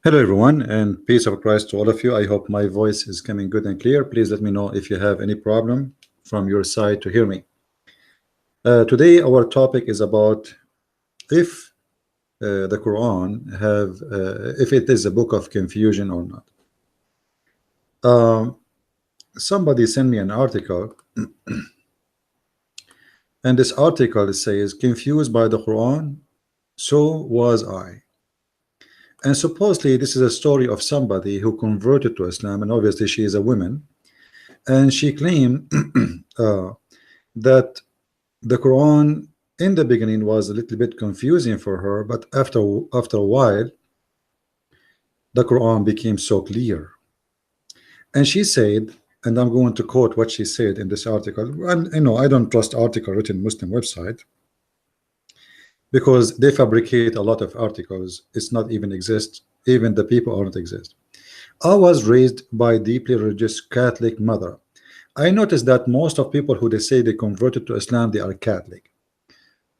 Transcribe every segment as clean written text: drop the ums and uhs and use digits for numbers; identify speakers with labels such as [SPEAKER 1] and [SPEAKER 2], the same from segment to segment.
[SPEAKER 1] Hello everyone, and peace of Christ to all of you. I hope my voice is coming good and clear. Please let me know if you have any problem from your side to hear me. Today our topic is about if the Quran if it is a book of confusion or not. Um, Somebody sent me an article, and this article says, confused by the Quran, so was I. And supposedly this is a story of somebody who converted to Islam, and obviously she is a woman, and she claimed that the Quran in the beginning was a little bit confusing for her, but after a while the Quran became so clear. And she said, and I'm going to quote what she said in this article, and you know I don't trust article written Muslim website because they fabricate a lot of articles. It's not even exist, even the people aren't exist. I was raised by deeply religious Catholic mother. I noticed that most of people who they say they converted to Islam, they are Catholic.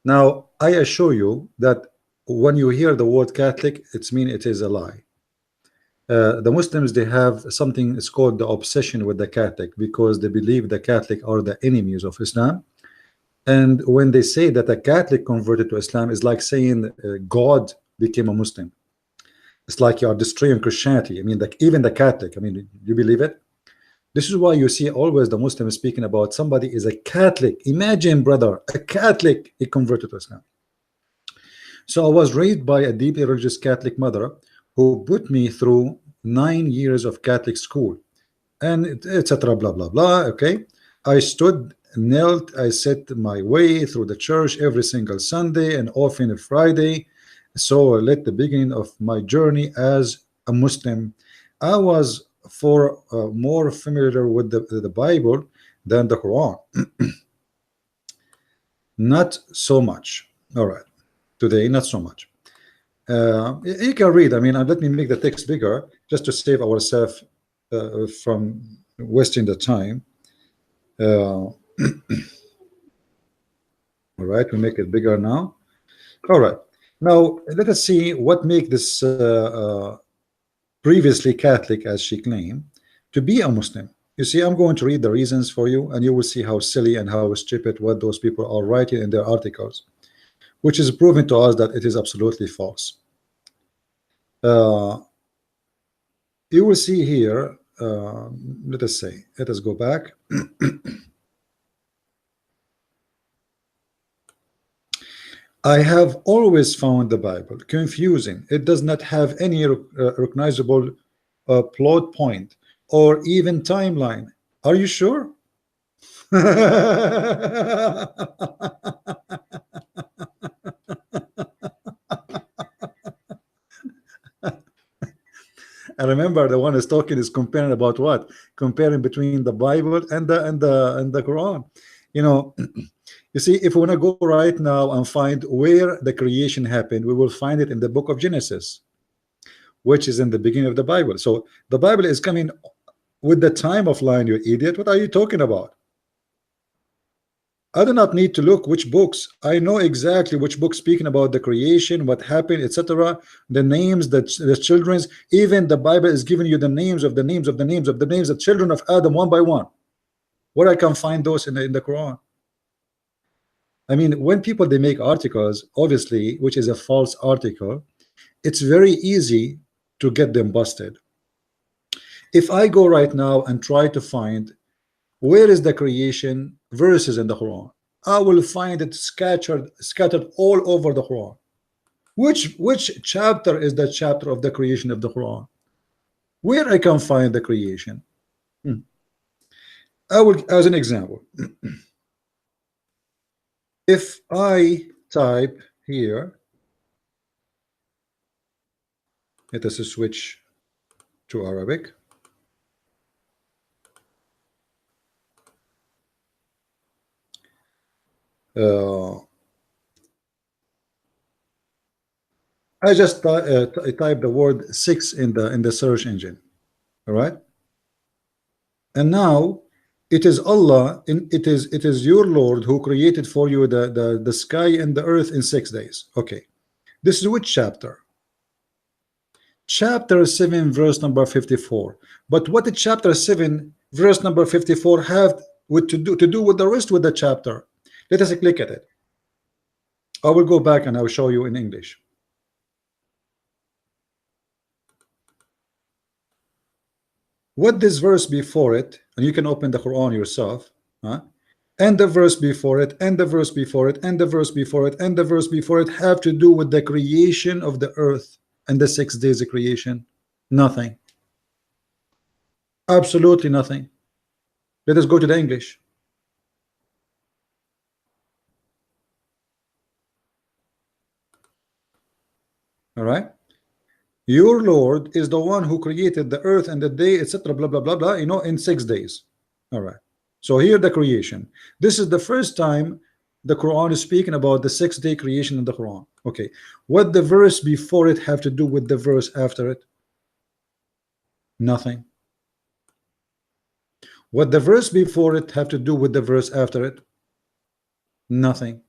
[SPEAKER 1] Now, I assure you that when you hear the word Catholic, it's mean it is a lie. The Muslims, they have something, it's called the obsession with the Catholic, because they believe the Catholic are the enemies of Islam. And when they say that a Catholic converted to Islam, is like saying God became a Muslim. It's like you are destroying Christianity. I mean, like even the Catholic, I mean, you believe it? This is why you see always the Muslims speaking about somebody is a Catholic. Imagine, brother, a Catholic, he converted to Islam. So I was raised by a deeply religious Catholic mother who put me through 9 years of Catholic school, and etc. Blah blah blah. Okay, I stood, knelt, I said my way through the church every single Sunday and often Friday. So let the beginning of my journey as a Muslim. I was more familiar with the Bible than the Quran. Not so much. All right, today not so much. You can read. I mean, let me make the text bigger just to save ourselves from wasting the time. All right, we make it bigger now. All right, now let us see what make this previously Catholic, as she claimed, to be a Muslim. You see, I'm going to read the reasons for you, and you will see how silly and how stupid what those people are writing in their articles, which is proven to us that it is absolutely false. You will see here, let us go back. I have always found the Bible confusing. It does not have any recognizable plot point or even timeline. Are you sure? I remember the one is talking is comparing about what? Comparing between the Bible and the Quran. You know, you see, if we want to go right now and find where the creation happened, we will find it in the book of Genesis, which is in the beginning of the Bible. So the Bible is coming with the time of line, you idiot. What are you talking about? I do not need to look which books. I know exactly which book speaking about the creation, what happened, etc. The names, the children's. Even the Bible is giving you the names of the names of the names of the names of children of Adam one by one. Where I can find those in the Quran. I mean, when people they make articles, obviously, which is a false article, it's very easy to get them busted. If I go right now and try to find where is the creation verses in the Quran, I will find it scattered all over the Quran. Which chapter is the chapter of the creation of the Quran? Where I can find the creation? I will, as an example, if I type here, let us switch to Arabic. I just type the word 6 in the search engine. All right, and now it is Allah, it is your Lord who created for you the sky and the earth in 6 days. Okay, this is which chapter? Chapter 7 verse number 54. But what did chapter 7 verse number 54 have to do with the rest with the chapter? Let us click at it. I will go back and I will show you in English. What this verse before it, and you can open the Quran yourself, huh? And the verse before it, and the verse before it, and the verse before it, and the verse before it have to do with the creation of the earth and the 6 days of creation? Nothing. Absolutely nothing. Let us go to the English. All right. Your Lord is the one who created the earth and the day, etc. Blah blah blah blah. You know, in 6 days. All right. So here the creation. This is the first time the Quran is speaking about the 6-day creation in the Quran. Okay. What the verse before it have to do with the verse after it? Nothing. What the verse before it have to do with the verse after it? Nothing.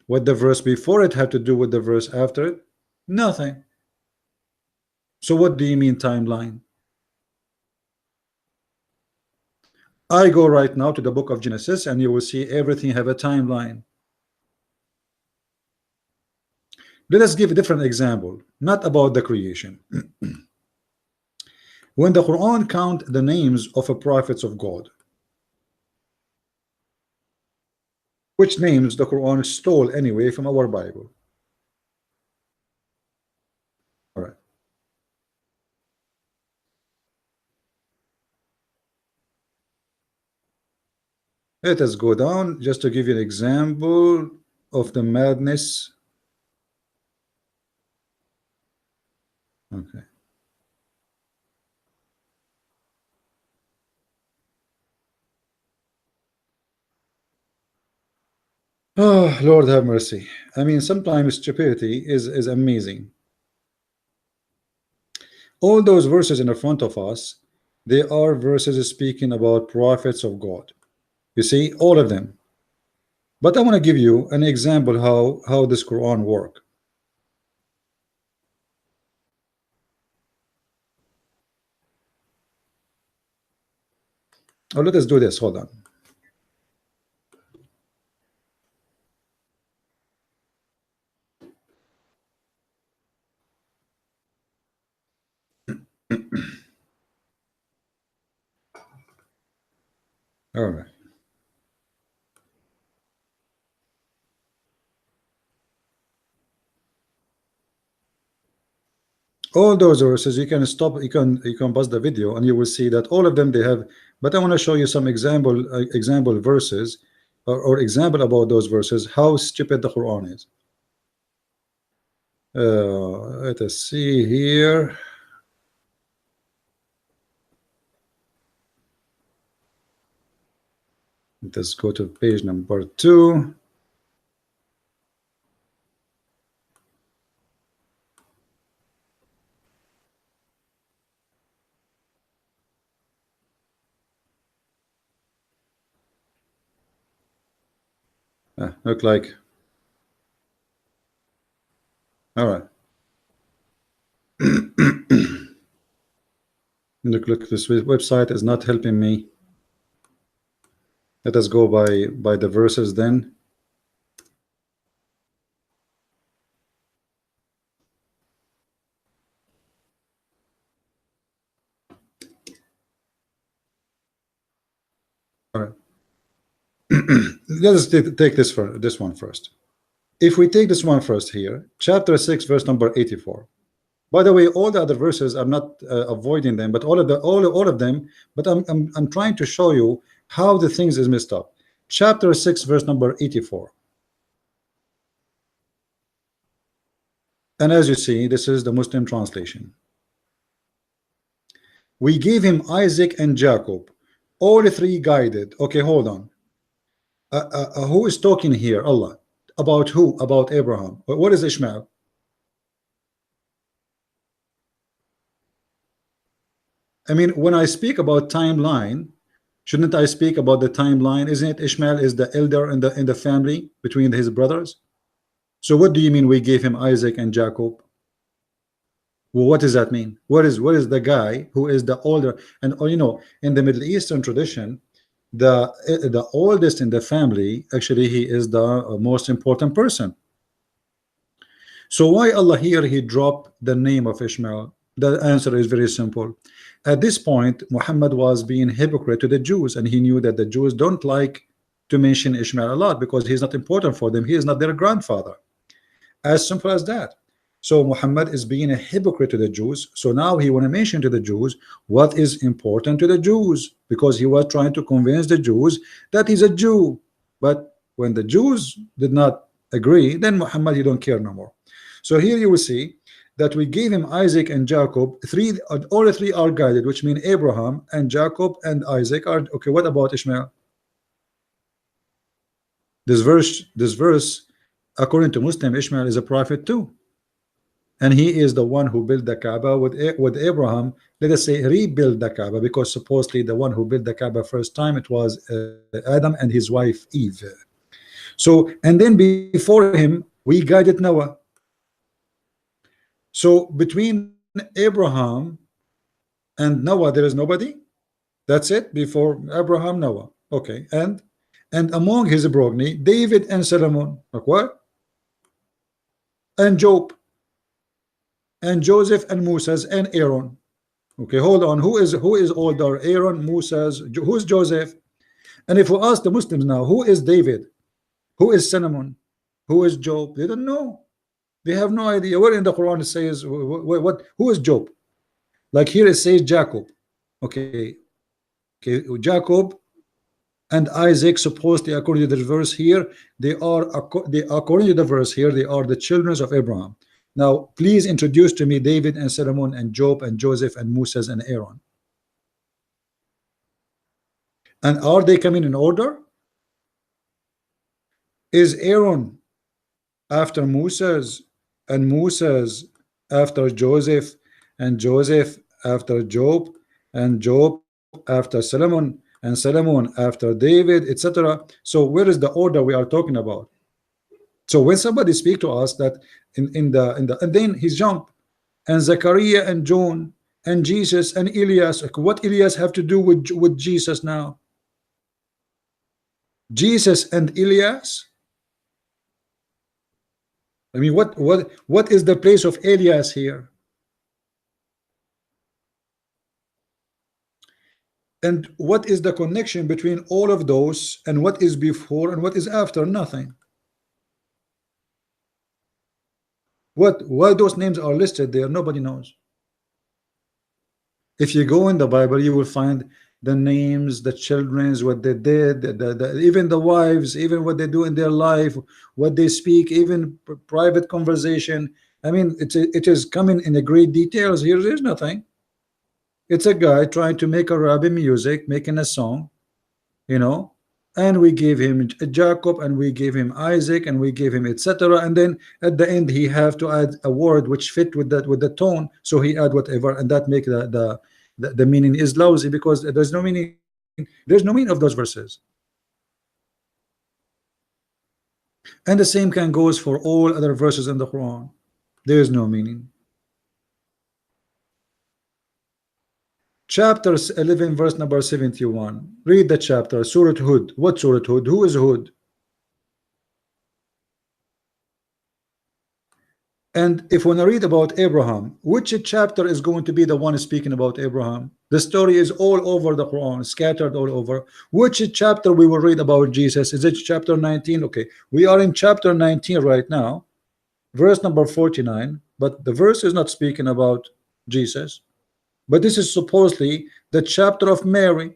[SPEAKER 1] What the verse before it have to do with the verse after it? Nothing. So what do you mean timeline? I go right now to the book of Genesis and you will see everything have a timeline. Let us give a different example, not about the creation. When the Quran count the names of the prophets of God, which names the Quran stole anyway from our Bible? All right. Let us go down just to give you an example of the madness. Okay. Oh, Lord have mercy. I mean, sometimes stupidity is amazing. All those verses in the front of us, they are verses speaking about prophets of God. You see, all of them. But I want to give you an example how this Quran work. Oh, let us do this. Hold on. All right. All those verses, you can stop, you can pause the video and you will see that all of them they have. But I want to show you some example verses or example about those verses, how stupid the Quran is. Let us see here. Let us go to page number 2. Look like. All right. Look, this website is not helping me. Let us go by the verses then. All right. Let us take this one first. If we take this one first here, chapter 6, verse number 84. By the way, all the other verses, I'm not avoiding them, but all of them. But I'm trying to show you how the things is messed up. Chapter 6, verse number 84. And as you see, this is the Muslim translation. We gave him Isaac and Jacob, all three guided. Okay, hold on. Who is talking here? Allah. About who? About Abraham. What is Ishmael? I mean, when I speak about timeline, shouldn't I speak about the timeline? Isn't it Ishmael is the elder in the family between his brothers? So what do you mean we gave him Isaac and Jacob? Well, what does that mean? What is the guy who is the older? And you know, in the Middle Eastern tradition, the oldest in the family, actually he is the most important person. So why Allah here he dropped the name of Ishmael? The answer is very simple. At this point, Muhammad was being hypocrite to the Jews, and he knew that the Jews don't like to mention Ishmael a lot because he's not important for them. He is not their grandfather. As simple as that. So Muhammad is being a hypocrite to the Jews. So now he want to mention to the Jews what is important to the Jews, because he was trying to convince the Jews that he's a Jew. But when the Jews did not agree, then Muhammad, he don't care no more. So here you will see that we gave him Isaac and Jacob. All the three are guided, which mean Abraham and Jacob and Isaac are okay. What about Ishmael? This verse, according to Muslim, Ishmael is a prophet too, and he is the one who built the Kaaba with Abraham. Let us say rebuild the Kaaba, because supposedly the one who built the Kaaba first time, it was Adam and his wife Eve. So, and then before him we guided Noah. So between Abraham and Noah there is nobody. That's it. Before Abraham, Noah. Okay. And among his progeny, David and Solomon. Like what? And Job and Joseph and Moses and Aaron. Okay, hold on. Who is older? Aaron, Moses, who's Joseph? And if we ask the Muslims now, who is David? Who is Solomon? Who is Job? They don't know. They have no idea. Where in the Quran it says what? Who is Job? Like here it says Jacob. Okay, Jacob and Isaac, supposedly according to the verse here, they are according to the verse here, they are the children of Abraham. Now please introduce to me David and Solomon and Job and Joseph and Moses and Aaron. And are they coming in order? Is Aaron after Moses, and Moses after Joseph, and Joseph after Job, and Job after Solomon, and Solomon after David, etc.? So where is the order we are talking about? So when somebody speak to us that in the and then he's jump and Zechariah and John and Jesus and Elias, like what Elias have to do with Jesus now? Jesus and Elias? I mean, what is the place of Elias here? And what is the connection between all of those, and what is before and what is after? Nothing. Why those names are listed there, nobody knows. If you go in the Bible, you will find the names, the children's, what they did, even the wives, even what they do in their life, what they speak, even private conversation. I mean, it is coming in a great details. Here there's nothing. It's a guy trying to make Arabic music, making a song, you know, and we gave him Jacob, and we gave him Isaac, and we gave him etc. And then at the end he have to add a word which fit with that, with the tone, so he add whatever, and that make the meaning is lousy, because there's no meaning. There's no meaning of those verses. And the same can goes for all other verses in the Quran. There is no meaning. Chapter 11 verse number 71. Read the chapter. Surah Hud. What Surah Hud? Who is Hud? And if we want to read about Abraham, which chapter is going to be the one speaking about Abraham? The story is all over the Quran, scattered all over. Which chapter we will read about Jesus? Is it chapter 19? Okay, we are in chapter 19 right now, verse number 49, but the verse is not speaking about Jesus, but this is supposedly the chapter of Mary.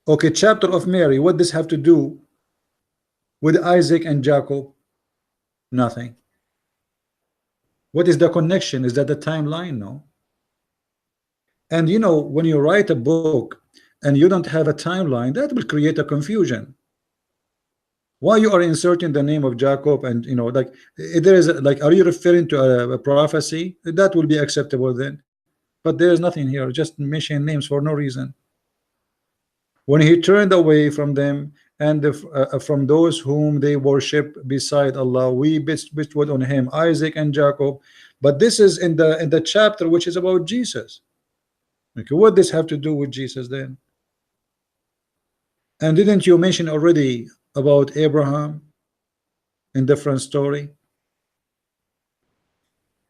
[SPEAKER 1] Okay, chapter of Mary. What does this have to do with Isaac and Jacob? Nothing. What is the connection? Is that the timeline? No. And you know, when you write a book and you don't have a timeline, that will create a confusion. Why you are inserting the name of Jacob, and you know, like if there is like, are you referring to a prophecy? That will be acceptable then, but there is nothing here, just mentioning names for no reason. When he turned away from them and from those whom they worship beside Allah, we bestowed on him Isaac and Jacob. But this is in the chapter which is about Jesus. Okay, what does this have to do with Jesus then? And didn't you mention already about Abraham in different story?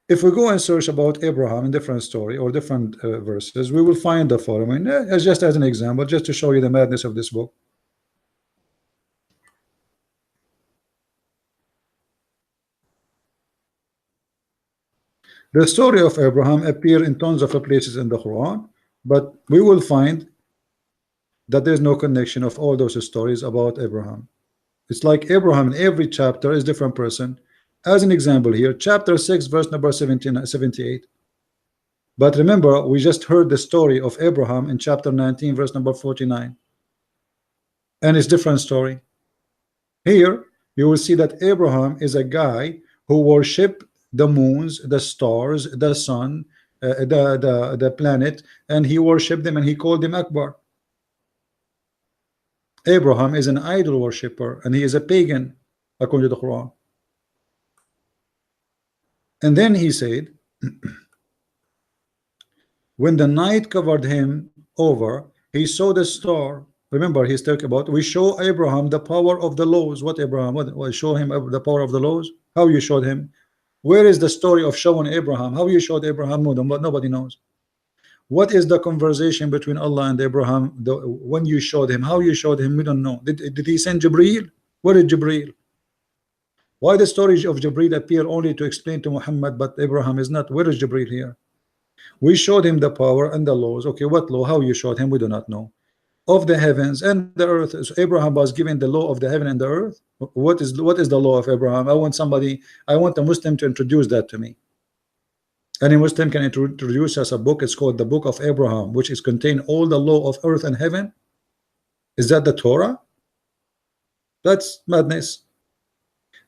[SPEAKER 1] If we go and search about Abraham in different story or different verses, we will find the following, as just as an example, just to show you the madness of this book. The story of Abraham appear in tons of places in the Quran, but we will find that there's no connection of all those stories about Abraham. It's like Abraham in every chapter is different person. As an example here, chapter 6 verse number 78. But remember, we just heard the story of Abraham in chapter 19 verse number 49, and it's different story. Here you will see that Abraham is a guy who worship the moons, the stars, the sun, the planet, and he worshiped them and he called them Akbar. Abraham is an idol worshipper and he is a pagan according to the Quran. And then he said, when the night covered him over, he saw the star. Remember, he's talking about, we show Abraham the power of the laws. What Abraham? What show him the power of the laws? How you showed him? Where is the story of showing Abraham? How you showed Abraham? Nobody knows. What is the conversation between Allah and Abraham? When you showed him, how you showed him? We don't know. Did he send Jibreel? Where is Jibreel? Why the story of Jibreel appear only to explain to Muhammad, but Abraham is not? Where is Jibreel here? We showed him the power and the laws. Okay, what law? How you showed him? We do not know. Of the heavens and the earth. So Abraham was given the law of the heaven and the earth. What is the law of Abraham? I want a Muslim to introduce that to me. Any Muslim can introduce us a book. It's called the Book of Abraham, which is contain all the law of earth and heaven. Is that the Torah? That's madness.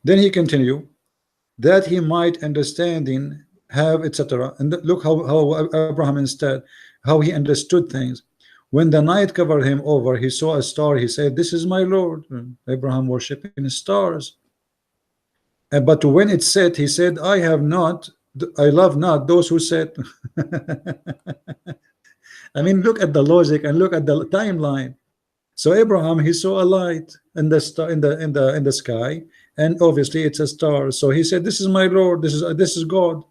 [SPEAKER 1] Then he continue, that he might understanding have, etc. And look how Abraham instead, how he understood things. When the night covered him over, he saw a star. He said, this is my Lord. Abraham worshiping stars. But when it set, he said, I love not those who said. I mean, look at the logic and look at the timeline. So Abraham, he saw a light in the star, in the sky, and obviously it's a star. So he said, this is my Lord, this is God.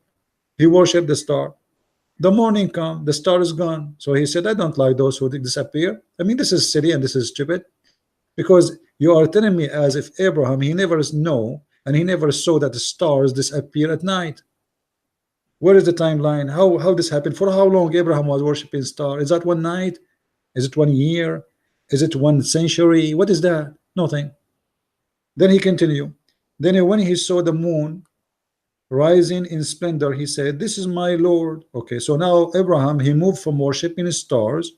[SPEAKER 1] He worshiped the star. The morning come, the star is gone. So he said, I don't like those who disappear. I mean, this is silly and this is stupid, because you are telling me as if Abraham, he never know and he never saw that the stars disappear at night. Where is the timeline? How this happened? For how long Abraham was worshiping star? Is that one night? Is it 1 year? Is it 1 century? What is that? Nothing. Then he continued. Then when he saw the moon rising in splendor, he said, this is my Lord. Okay, so now Abraham, he moved from worshiping stars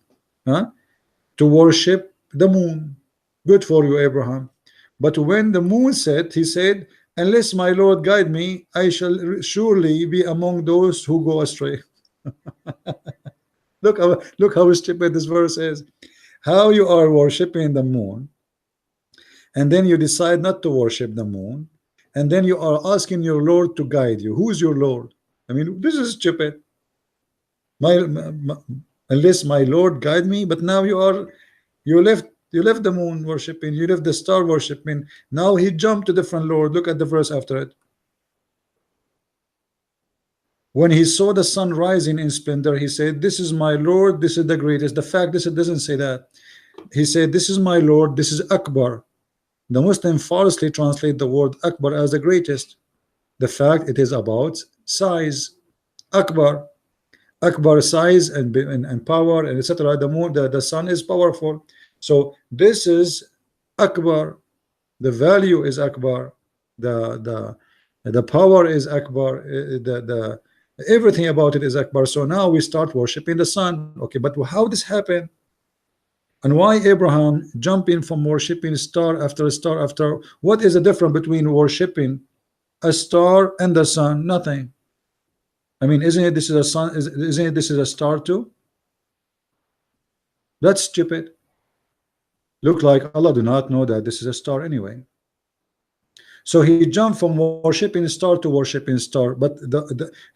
[SPEAKER 1] to worship the moon. Good for you, Abraham. But when the moon set, he said, unless my Lord guide me, I shall surely be among those who go astray. Look how stupid this verse is. How you are worshiping the moon, and then you decide not to worship the moon, and then you are asking your Lord to guide you. Who is your Lord? I mean, this is stupid. Unless my Lord guide me. But now you left the moon worshiping, you left the star worshiping. Now he jumped to different Lord. Look at the verse after it. When he saw the sun rising in splendor, he said, this is my Lord, this is the greatest. The fact is, it doesn't say that. He said, this is my Lord, this is Akbar. The Muslim falsely translate the word Akbar as the greatest. The fact it is about size. Akbar size and power and etc. The moon, the sun is powerful. So this is Akbar. The value is Akbar. The power is Akbar. Everything about it is Akbar. So now we start worshiping the sun. Okay, but how this happened? And why Abraham jumping from worshiping star after star after? What is the difference between worshiping a star and the sun? Nothing. I mean, isn't it this is a sun? Isn't it this is a star too? That's stupid. Look like Allah do not know that this is a star anyway. So he jumped from worshiping star to worshiping star, but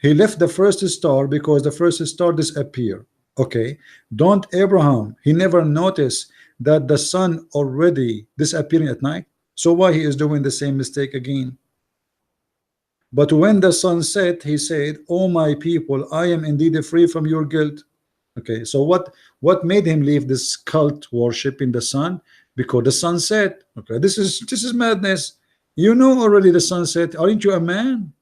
[SPEAKER 1] he left the first star because the first star disappeared. Okay, don't Abraham, he never noticed that the sun already disappearing at night. So why he is doing the same mistake again? But when the sun set, he said, "Oh my people, I am indeed free from your guilt." Okay, so what made him leave this cult worshiping the sun? Because the sun set. Okay, this is madness. You know already the sun set. Aren't you a man?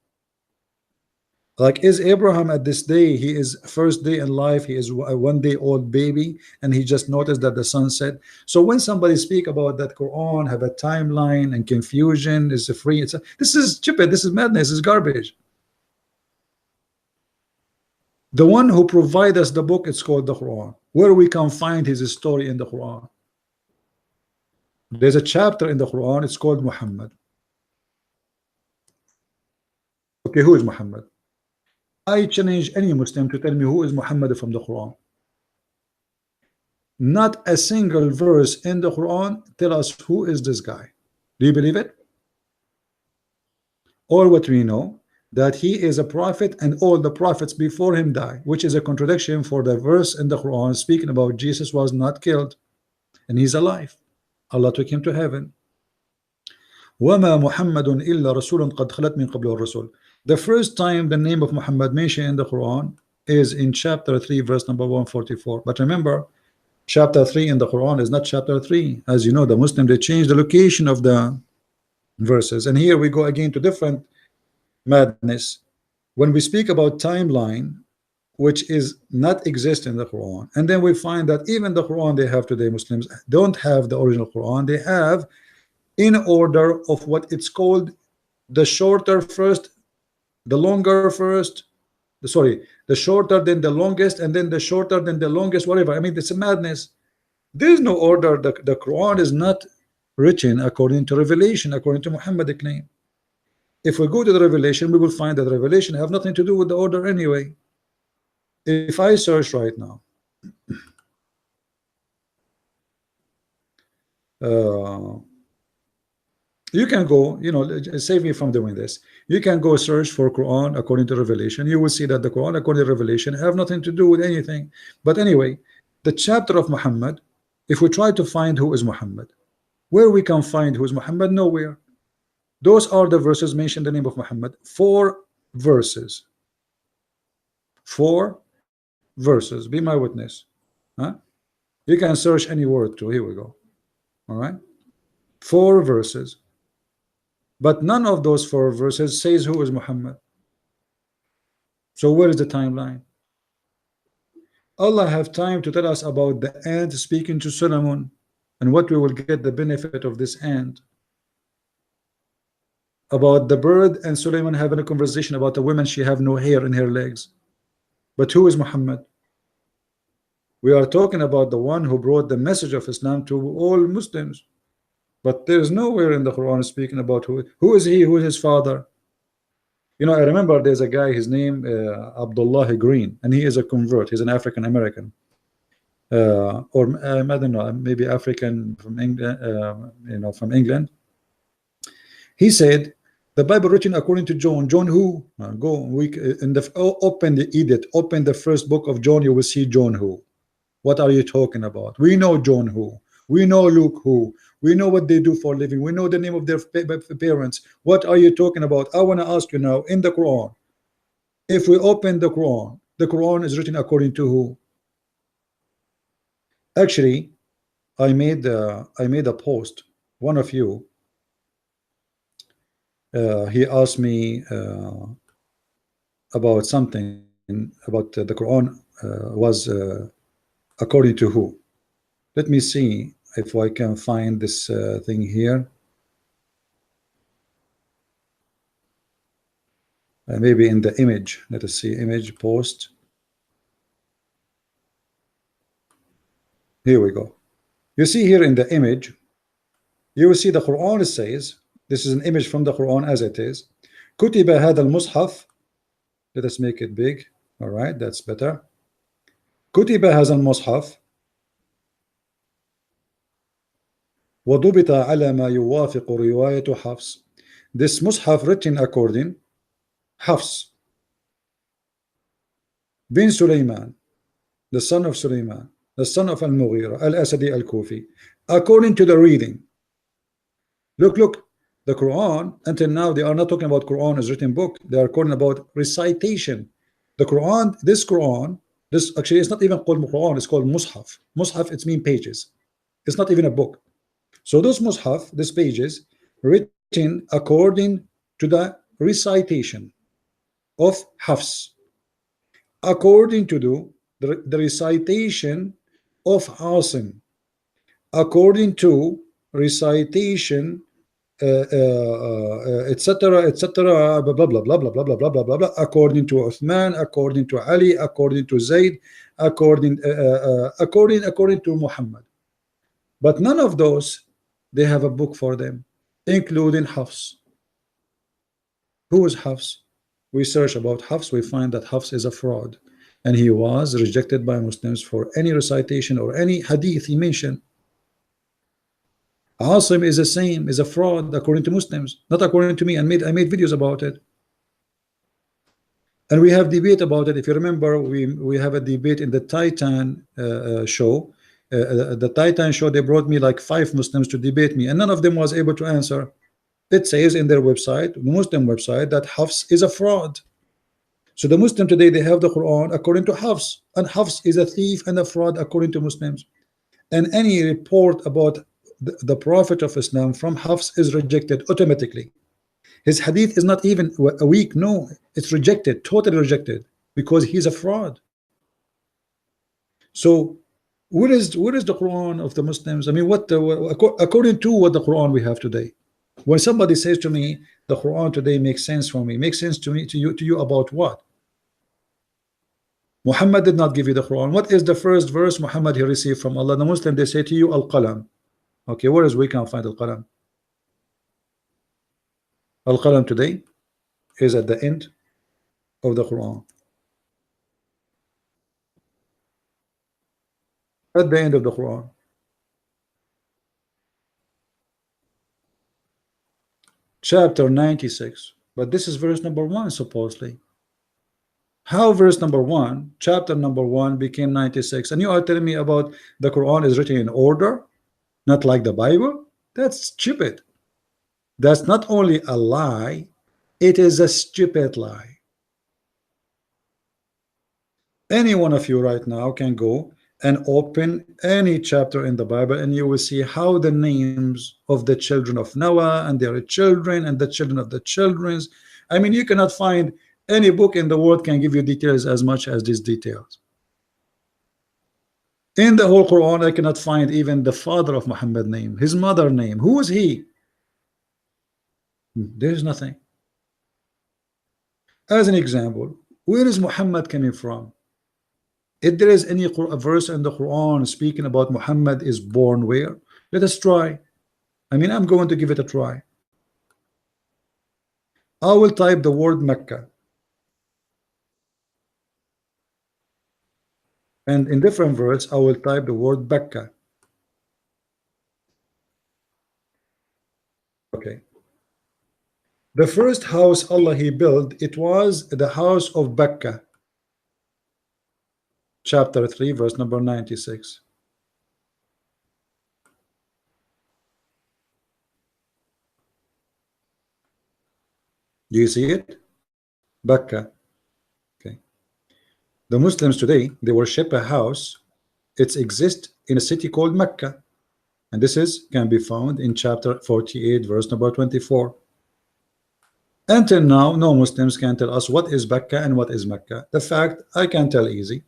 [SPEAKER 1] Like, is Abraham at this day, he is first day in life, he is a 1 day old baby, and he just noticed that the sun set. So when somebody speak about that Quran have a timeline and confusion is free, this is stupid, this is madness, this is garbage. The one who provide us the book, it's called the Quran, where we can find his story in the Quran. There's a chapter in the Quran, it's called Muhammad. Okay, who is Muhammad? I challenge any Muslim to tell me who is Muhammad from the Quran. Not a single verse in the Quran tell us who is this guy. Do you believe it? Or what we know, that he is a prophet and all the prophets before him die, which is a contradiction for the verse in the Quran speaking about Jesus was not killed and he's alive. Allah took him to heaven. وَمَا مُحَمَّدٌ إِلَّا رَسُولٌ قَدْ خَلَتْ مِنْ قَبْلِهِ الرُّسُلُ. The first time the name of Muhammad mentioned in the Quran is in chapter 3 verse number 144. But remember, chapter 3 in the Quran is not chapter 3. As you know, the Muslim, they change the location of the verses, and here we go again to different madness. When we speak about timeline, which is not exist in the Quran, and then we find that even the Quran they have today, Muslims don't have the original Quran. They have in order of what it's called the shorter first, the longer first, the shorter then the longest, and then the shorter than the longest, whatever. I mean, it's a madness. There is no order. The Quran is not written according to revelation, according to Muhammadic claim. If we go to the revelation, we will find that revelation have nothing to do with the order anyway. If I search right now, you can go, save me from doing this. You can go search for Quran according to revelation. You will see that the Quran according to revelation have nothing to do with anything. But anyway, the chapter of Muhammad, if we try to find who is Muhammad, where we can find who is Muhammad? Nowhere. Those are the verses mentioned the name of Muhammad. 4 verses. 4 verses. Be my witness. Huh? You can search any word too. Here we go. All right. 4 verses. But none of those 4 verses says who is Muhammad. So where is the timeline? Allah have time to tell us about the ant speaking to Solomon and what we will get the benefit of this ant. About the bird and Solomon having a conversation about the woman, she have no hair in her legs. But who is Muhammad? We are talking about the one who brought the message of Islam to all Muslims. But there is nowhere in the Quran speaking about who is he, who is his father. I remember there's a guy, his name Abdullah Green, and he is a convert. He's an African American, or I don't know, maybe African from England. From England. He said the Bible written according to John. John who? Open the edict, open the first book of John. You will see John who. What are you talking about? We know John who. We know Luke who. We know what they do for a living. We know the name of their parents. What are you talking about? I want to ask you now, in the Quran, if we open the Quran is written according to who? Actually, I made a post. One of you, he asked me about something about the Quran was according to who. Let me see if I can find this thing here. Maybe in the image. Let us see, image post. Here we go. You see here in the image, you will see the Quran says, this is an image from the Quran as it is. كتب هذا المصحف. Let us make it big. All right, that's better. كتب هذا المصحف وضبط على ما يوافق رواية حفص. This mushaf written according Hafs bin Sulaiman, the son of Sulaiman, the son of Al-Mughira Al-Asadi Al-Kufi, according to the reading. Look, the Quran, until now they are not talking about Quran as written book, they are talking about recitation. The Quran, this actually is not even called Quran, it's called Mushaf. Mushaf, it means pages, it's not even a book. So those Mushaf, these pages, written according to the recitation of Hafs, according to the recitation of Asim, according to recitation etc., etc., blah blah blah blah blah blah blah blah blah blah, according to Uthman, according to Ali, according to Zayd, according to Muhammad. But none of those, they have a book for them, including Hafs. Who is Hafs? We search about Hafs, we find that Hafs is a fraud, and he was rejected by Muslims for any recitation or any hadith he mentioned. Asim is the same, is a fraud according to Muslims, not according to me. And I made videos about it, and we have debate about it. If you remember, we have a debate in the Titan show. The Titan show, they brought me like 5 Muslims to debate me, and none of them was able to answer. It says in their website, the Muslim website, that Hafs is a fraud. So the Muslim today, they have the Quran according to Hafs, and Hafs is a thief and a fraud according to Muslims. And any report about the Prophet of Islam from Hafs is rejected automatically. His hadith is not even a weak, no, it's rejected, totally rejected, because he's a fraud. So what is the Quran of the Muslims? I mean, according to what the Quran we have today, when somebody says to me the Quran today makes sense for me, makes sense to me, to you about what? Muhammad did not give you the Quran. What is the first verse Muhammad he received from Allah? The Muslim, they say to you Al-Qalam. Okay, where is we can find Al-Qalam? Al-Qalam today is at the end of the Quran. At the end of the Quran. Chapter 96. But this is verse number 1, supposedly. How verse number 1, chapter number 1 became 96? And you are telling me about the Quran is written in order, not like the Bible? That's stupid. That's not only a lie, it is a stupid lie. Any one of you right now can go and open any chapter in the Bible, and you will see how the names of the children of Noah and their children and the children of the children's. I mean, you cannot find any book in the world can give you details as much as these details. In the whole Quran, I cannot find even the father of Muhammad name, his mother name. Who is he? There is nothing. As an example, where is Muhammad coming from? If there is any verse in the Quran speaking about Muhammad is born where, let us try. I mean, I'm going to give it a try. I will type the word Mecca, and in different words I will type the word Becca. Okay. The first house Allah he built, it was the house of Becca. Chapter 3, verse number 96. Do you see it? Becca. Okay. The Muslims today, they worship a house. It exists in a city called Mecca, and this can be found in chapter 48, verse number 24. Until now, no Muslims can tell us what is Becca and what is Mecca. The fact I can tell easy.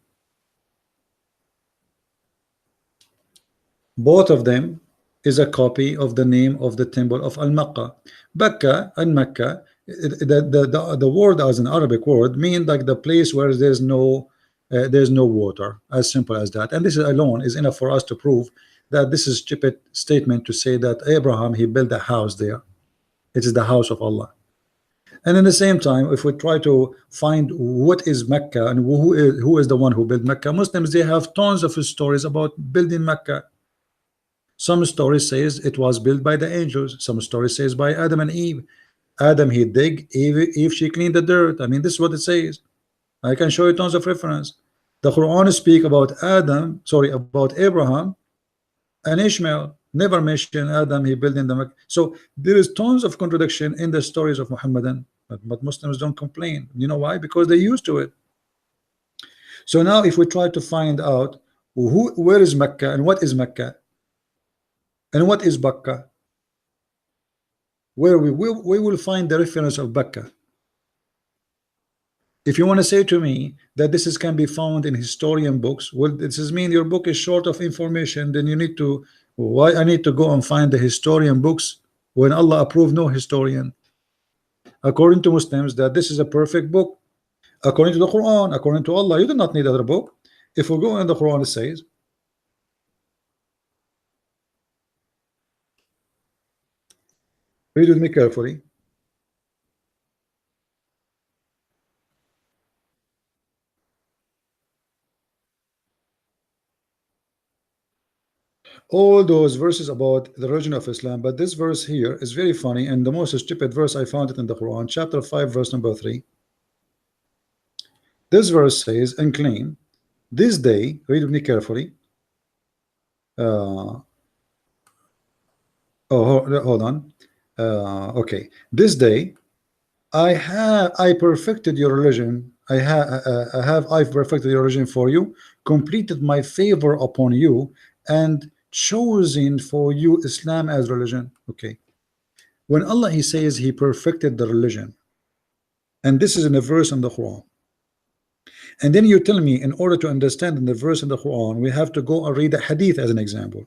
[SPEAKER 1] Both of them is a copy of the name of the temple of Al-Makkah. Becca and Mecca, the word as an Arabic word mean like the place where there's no water, as simple as that. And this alone is enough for us to prove that this is a stupid statement to say that Abraham he built a house there. It is the house of Allah. And in the same time, if we try to find what is Mecca and who is the one who built Mecca, Muslims they have tons of stories about building Mecca. Some stories says it was built by the angels. Some story says by Adam and Eve. Adam he dig, Eve she cleaned the dirt. I mean, this is what it says. I can show you tons of reference. The Quran speak about Adam, sorry, about Abraham and Ishmael. Never mention Adam, he built in the Mecca. So there is tons of contradiction in the stories of Muhammadan, but Muslims don't complain. You know why? Because they're used to it. So now if we try to find out where is Mecca and what is Mecca and what is Bakka, where we will find the reference of Bakka. If you want to say to me that this is can be found in historian books, well, this is mean your book is short of information. Then you need to, why I need to go and find the historian books when Allah approved no historian? According to Muslims, that this is a perfect book. According to the Quran, according to Allah, you do not need other book. If we go in the Quran, it says, read with me carefully. All those verses about the religion of Islam, but this verse here is very funny and the most stupid verse. I found it in the Quran, chapter 5, verse number 3. This verse says and claim, this day, read with me carefully. Oh, hold on. Okay, this day I perfected your religion. I've perfected your religion for you, completed my favor upon you, and chosen for you Islam as religion. Okay, when Allah he says he perfected the religion, and this is in a verse in the Quran, and then you tell me in order to understand in the verse in the Quran we have to go and read a hadith as an example,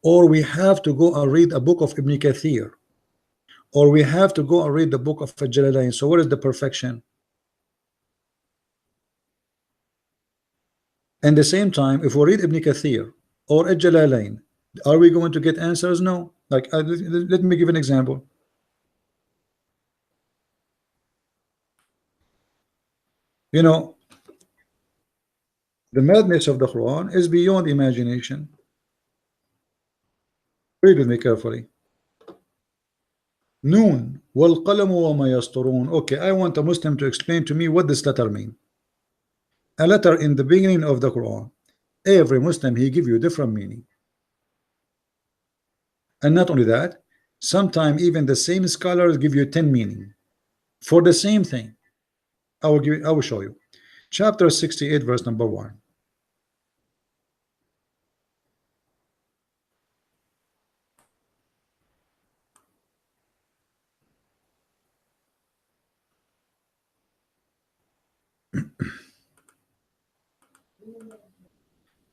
[SPEAKER 1] or we have to go and read a book of Ibn Kathir, or we have to go and read the book of Al-Jalalain. So what is the perfection? And the same time, if we read Ibn Kathir or Al-Jalalain, are we going to get answers? No. Like let me give an example. You know, the madness of the Quran is beyond imagination. Read with me carefully. Noon wal qalamu wa ma yasturun. Okay, I want a Muslim to explain to me what this letter means. A letter in the beginning of the Quran, every Muslim he give you different meaning. And not only that, sometimes even the same scholars give you 10 meaning for the same thing. I will show you. Chapter 68, verse number 1.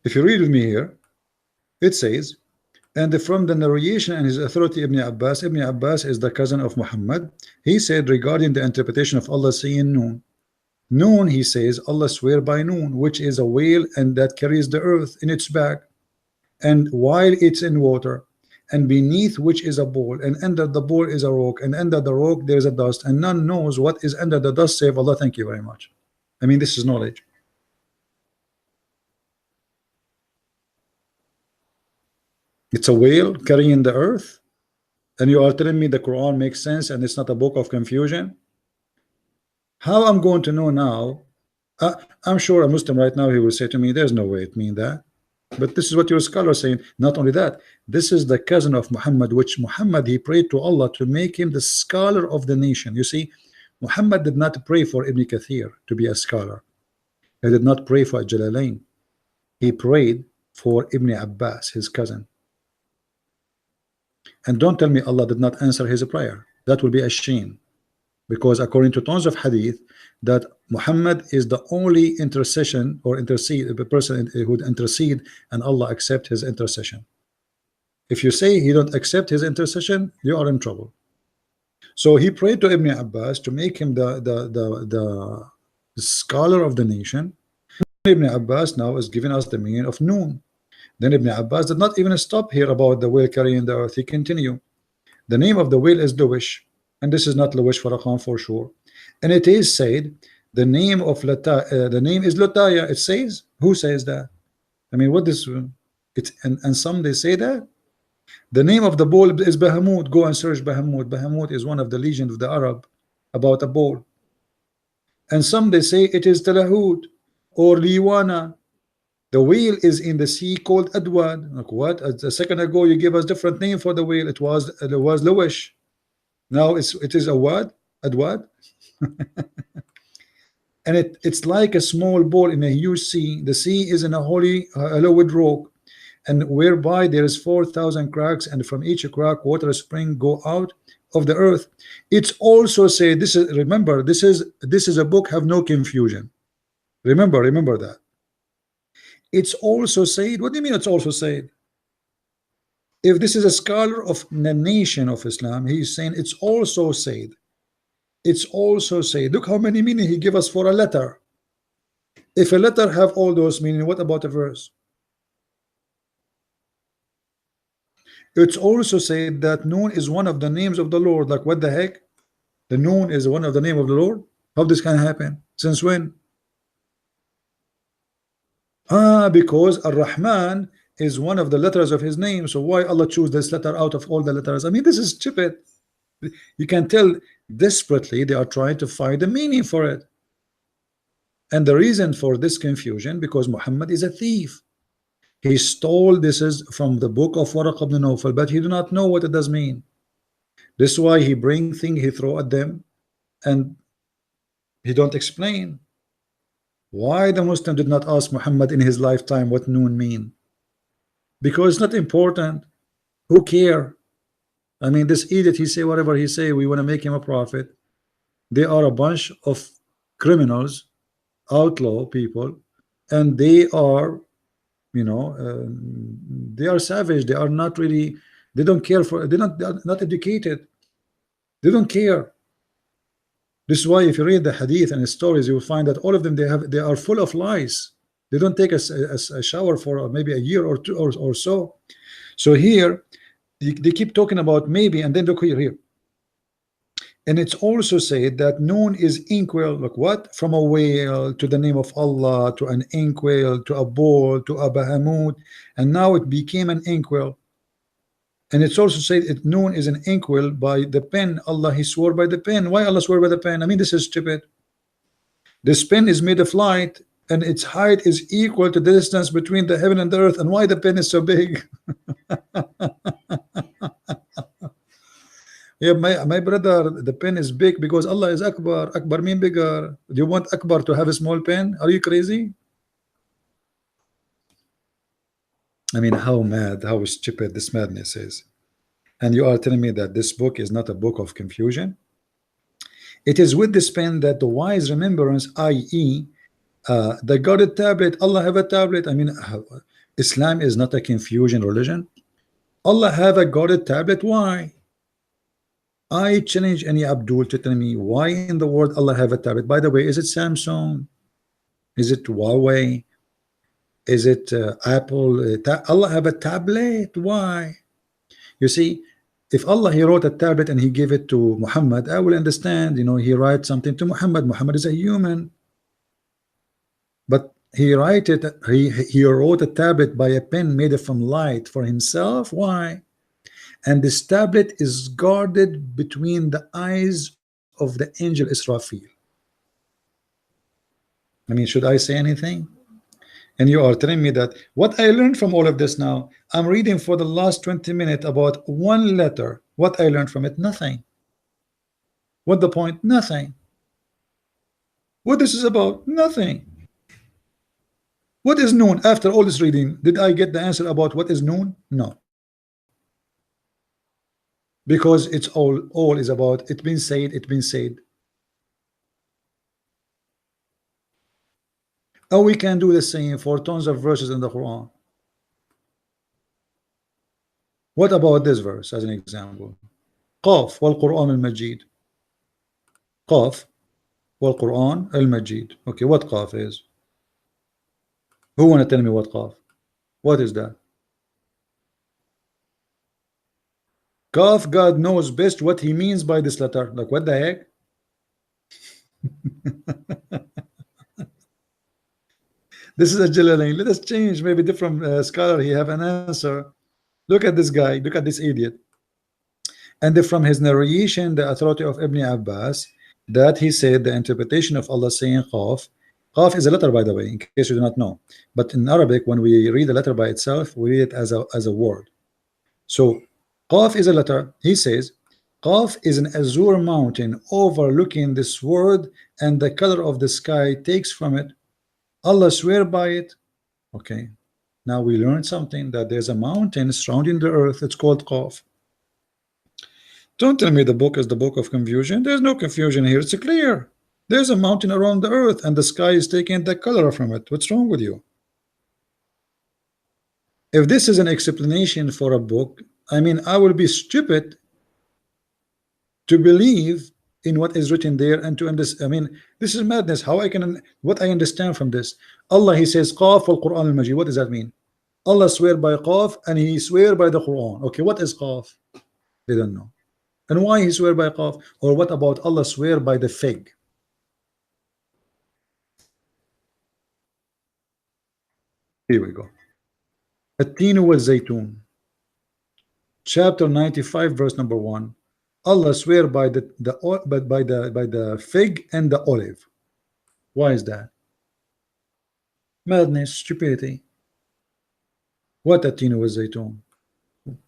[SPEAKER 1] If you read with me here, it says, and from the narration and his authority Ibn Abbas is the cousin of Muhammad. He said regarding the interpretation of Allah saying Noon. Noon, he says, Allah swear by Noon, which is a whale and that carries the earth in its back, and while it's in water, and beneath which is a bowl, and under the bowl is a rock, and under the rock there is a dust, and none knows what is under the dust save Allah. Thank you very much. I mean, this is knowledge. It's a whale carrying the earth, and you are telling me the Quran makes sense and it's not a book of confusion? How I'm going to know now? I'm sure a Muslim right now he will say to me, there's no way it means that. But this is what your scholar is saying. Not only that, this is the cousin of Muhammad, which Muhammad he prayed to Allah to make him the scholar of the nation. You see, Muhammad did not pray for Ibn Kathir to be a scholar. He did not pray for Jalalain. He prayed for Ibn Abbas, his cousin. And don't tell me Allah did not answer his prayer. That will be a shame, because according to tons of hadith, that Muhammad is the only intercession or intercede, the person who would intercede and Allah accept his intercession. If you say he don't accept his intercession, you are in trouble. So he prayed to Ibn Abbas to make him the scholar of the nation. Ibn Abbas now is giving us the meaning of Noon. Then Ibn Abbas did not even stop here about the whale carrying the earth. He continued. The name of the whale is Luwish, and this is not Luwish Farrakhan for sure. And it is said the name of the name is Lutaya. It says, who says that? I mean, what this? And some they say that the name of the bull is Bahamut. Go and search Bahamut. Bahamut is one of the legends of the Arab about a bull. And some they say it is Talahut or Liwana. The whale is in the sea called Adwad. Like what? A second ago you gave us different name for the whale. It was Lawish. Now it is Awad, Adwad. And it's like a small ball in a huge sea. The sea is in a holy hallowed rock, and whereby there is 4,000 cracks, and from each crack water spring go out of the earth. It's also said, this is, remember, this is a book, have no confusion. Remember that. It's also said. What do you mean it's also said? If this is a scholar of the nation of Islam, he's saying it's also said. It's also said. Look how many meaning he give us for a letter. If a letter have all those meaning, what about a verse? It's also said that Noon is one of the names of the Lord. Like what the heck? The Noon is one of the name of the Lord? How this can happen? Since when? Because Ar-Rahman is one of the letters of his name. So why Allah choose this letter out of all the letters? I mean, this is stupid. You can tell desperately they are trying to find a meaning for it. And the reason for this confusion, because Muhammad is a thief. He stole this is from the book of Waraq ibn Nawfal, but he do not know what it does mean. This is why he bring things, he throw at them, and he don't explain. Why the Muslim did not ask Muhammad in his lifetime what Noon mean? Because it's not important. Who care? I mean, this idiot, he say whatever he say, we want to make him a prophet. They are a bunch of criminals, outlaw people, and they are, you know, they are savage. They are not really, they don't care for, they're not educated. They don't care. This is why if you read the hadith and the stories, you will find that all of them, they are full of lies. They don't take a shower for maybe a year or two or so. So here they keep talking about maybe, and then look here. And it's also said that Noon is inkwell. Look, what? From a whale to the name of Allah to an inkwell to a bull to a Bahamut, and now it became an inkwell. And it's also said it Noon is an inkwell by the pen. Allah, he swore by the pen. Why Allah swore by the pen? I mean, this is stupid. This pen is made of light, and its height is equal to the distance between the heaven and the earth. And why the pen is so big? Yeah, my brother, the pen is big because Allah is Akbar. Akbar mean bigger. Do you want Akbar to have a small pen? Are you crazy? I mean, how mad, how stupid this madness is. And you are telling me that this book is not a book of confusion? It is with this pen that the wise remembrance, i.e., the guarded tablet, Allah have a tablet. I mean, Islam is not a confusion religion. Allah have a guarded tablet. Why? I challenge any Abdul to tell me why in the world Allah have a tablet. By the way, is it Samsung? Is it Huawei? Is it Apple? Allah have a tablet. Why? You see, if Allah he wrote a tablet and he gave it to Muhammad, I will understand. You know, he writes something to Muhammad. Muhammad is a human, but he wrote a tablet by a pen made from light for himself. Why? And this tablet is guarded between the eyes of the angel Israfil. I mean, should I say anything? And you are telling me that what I learned from all of this now, I'm reading for the last 20 minutes about one letter. What I learned from it? Nothing. What the point? Nothing. What this is about? Nothing. What is Noon? After all this reading, did I get the answer about what is Noon? No. Because it's all is about it's been said. And we can do the same for tons of verses in the Quran. What about this verse as an example? Qaf wal Quran al-Majid. Qaf wal Quran al-Majid. Okay, what Qaf is? Who want to tell me what Qaf? What is that? Qaf, God knows best what he means by this letter. Like what the heck? This is a Jalalain. Let us change. Maybe different scholar. He have an answer. Look at this guy. Look at this idiot. And from his narration, the authority of Ibn Abbas, that he said the interpretation of Allah saying Qaf. Qaf is a letter, by the way, in case you do not know. But in Arabic, when we read the letter by itself, we read it as a word. So Qaf is a letter. He says Qaf is an azure mountain overlooking this world, and the color of the sky takes from it. Allah swear by it. Okay, now we learned something, that there's a mountain surrounding the earth. It's called Qaf. Don't tell me the book is the book of confusion. There's no confusion here. It's clear. There's a mountain around the earth, and the sky is taking the color from it. What's wrong with you? If this is an explanation for a book, I mean, I will be stupid to believe in what is written there and to understand. I mean, this is madness. How I can, what I understand from this? Allah, he says Qaf al-Quran al-Majid. What does that mean? Allah swear by Qaf and he swear by the Quran. Okay, what is Qaf? They don't know. And why he swear by Qaf? Or what about Allah swear by the fig? Here we go. At-Tin wal-Zaytun, chapter 95, verse number 1. Allah swear by the fig and the olive. Why is that? Madness, stupidity. What At-Tin wal-Zaytun?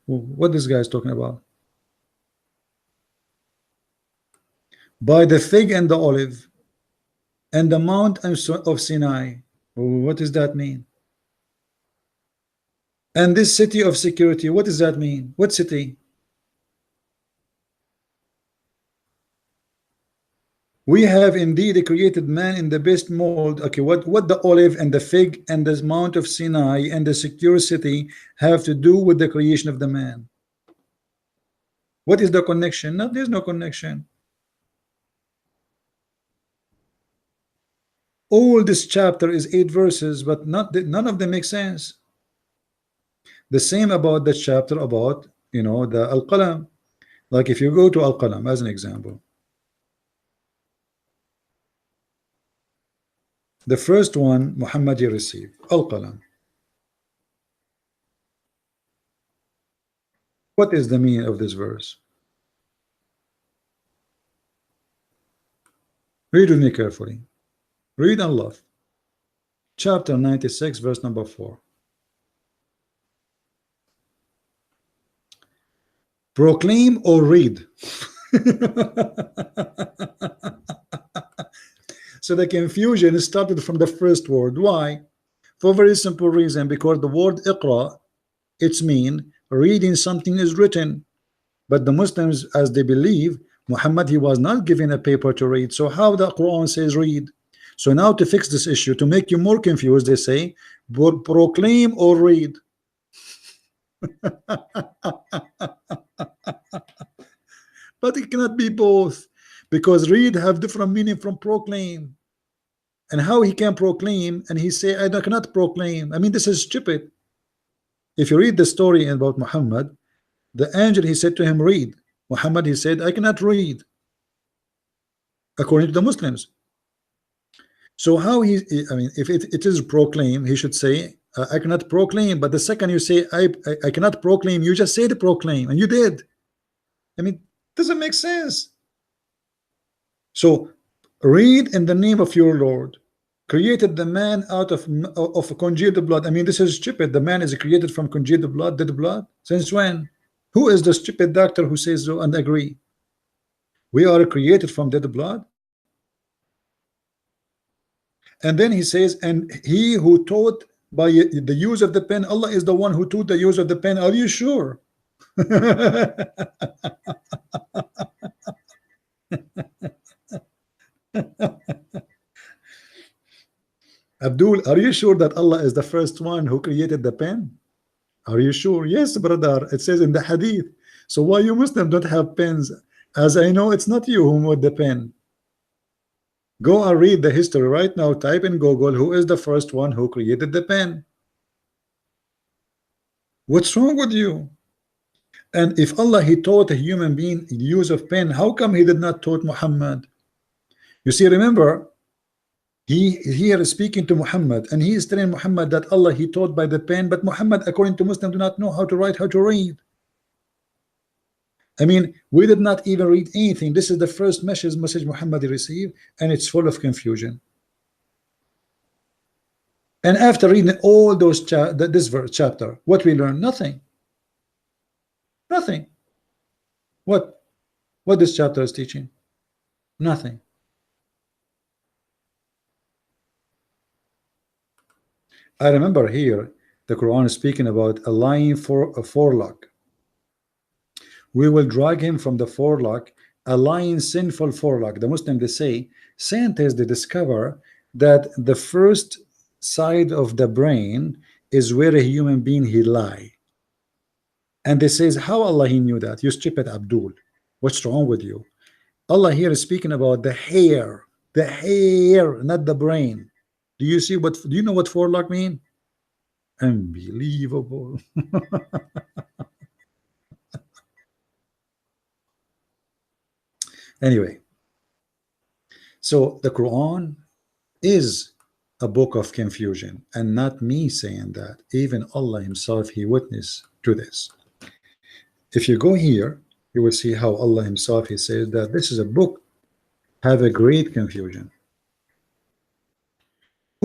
[SPEAKER 1] What this guy is talking about? By the fig and the olive and the mount of Sinai. What does that mean? And this city of security, what does that mean? What city? We have indeed created man in the best mold. Okay, what the olive and the fig and the mount of Sinai and the secure city have to do with the creation of the man? What is the connection? No, there's no connection. All this chapter is 8 verses, but none of them make sense. The same about the chapter about, you know, the Al-Qalam. Like if you go to Al-Qalam as an example, the first one Muhammad he received, Al-Qalam. What is the meaning of this verse? Read with me carefully. Read and love. Chapter 96, verse number 4. Proclaim or read. So the confusion started from the first word. Why? For a very simple reason, because the word Iqra, it's mean reading something is written. But the Muslims, as they believe, Muhammad, he was not given a paper to read. So how the Quran says read? So now to fix this issue, to make you more confused, they say proclaim or read. But it cannot be both, because read have different meaning from proclaim. And how he can proclaim and he say I cannot proclaim? I mean, this is stupid. If you read the story about Muhammad, the angel, he said to him read. Muhammad, he said I cannot read, according to the Muslims. So how I mean, if it is proclaim, he should say I cannot proclaim. But the second you say I cannot proclaim, you just said proclaim, and you did. I mean, doesn't make sense. So read in the name of your Lord, created the man out of congealed blood. I mean, this is stupid. The man is created from congealed blood, dead blood. Since when? Who is the stupid doctor who says so and agree? We are created from dead blood. And then he says, and he who taught by the use of the pen, Allah is the one who taught the use of the pen. Are you sure? Abdul, are you sure that Allah is the first one who created the pen? Are you sure? Yes, brother. It says in the hadith. So why you Muslims don't have pens? As I know, it's not you who made the pen. Go and read the history right now. Type in Google who is the first one who created the pen. What's wrong with you? And if Allah, he taught a human being the use of pen, how come he did not taught Muhammad? You see, remember, He here is speaking to Muhammad, and he is telling Muhammad that Allah he taught by the pen, but Muhammad, according to Muslim, do not know how to write, how to read. I mean, we did not even read anything. This is the first message Muhammad received, and it's full of confusion. And after reading all those chapter, what we learn? Nothing. Nothing. What this chapter is teaching? Nothing. I remember here the Quran is speaking about a lion for a forelock. We will drag him from the forelock, a lion's sinful forelock. The Muslim, they say, scientists, they discover that the first side of the brain is where a human being he lie. And they says, how Allah he knew that? You stupid Abdul, what's wrong with you? Allah here is speaking about the hair, not the brain. Do you see what, do you know what forelock mean? Unbelievable. Anyway, so the Quran is a book of confusion, and not me saying that. Even Allah himself, he witnessed to this. If you go here, you will see how Allah himself, he says that this is a book have a great confusion.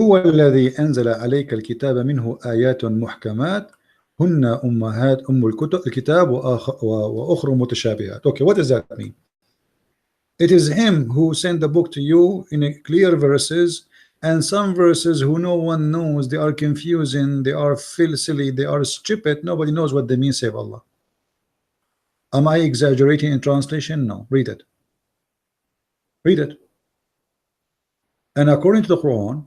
[SPEAKER 1] هو الذي أنزل عليك الكتاب منه آيات محكمات هن أمهات الكتاب وأخر متشابهات. Okay, what does that mean? It is him who sent the book to you in a clear verses, and some verses who no one knows, they are confusing, they are silly, they are stupid, nobody knows what they mean save Allah. Am I exaggerating in translation? No, read it. Read it. And according to the Quran,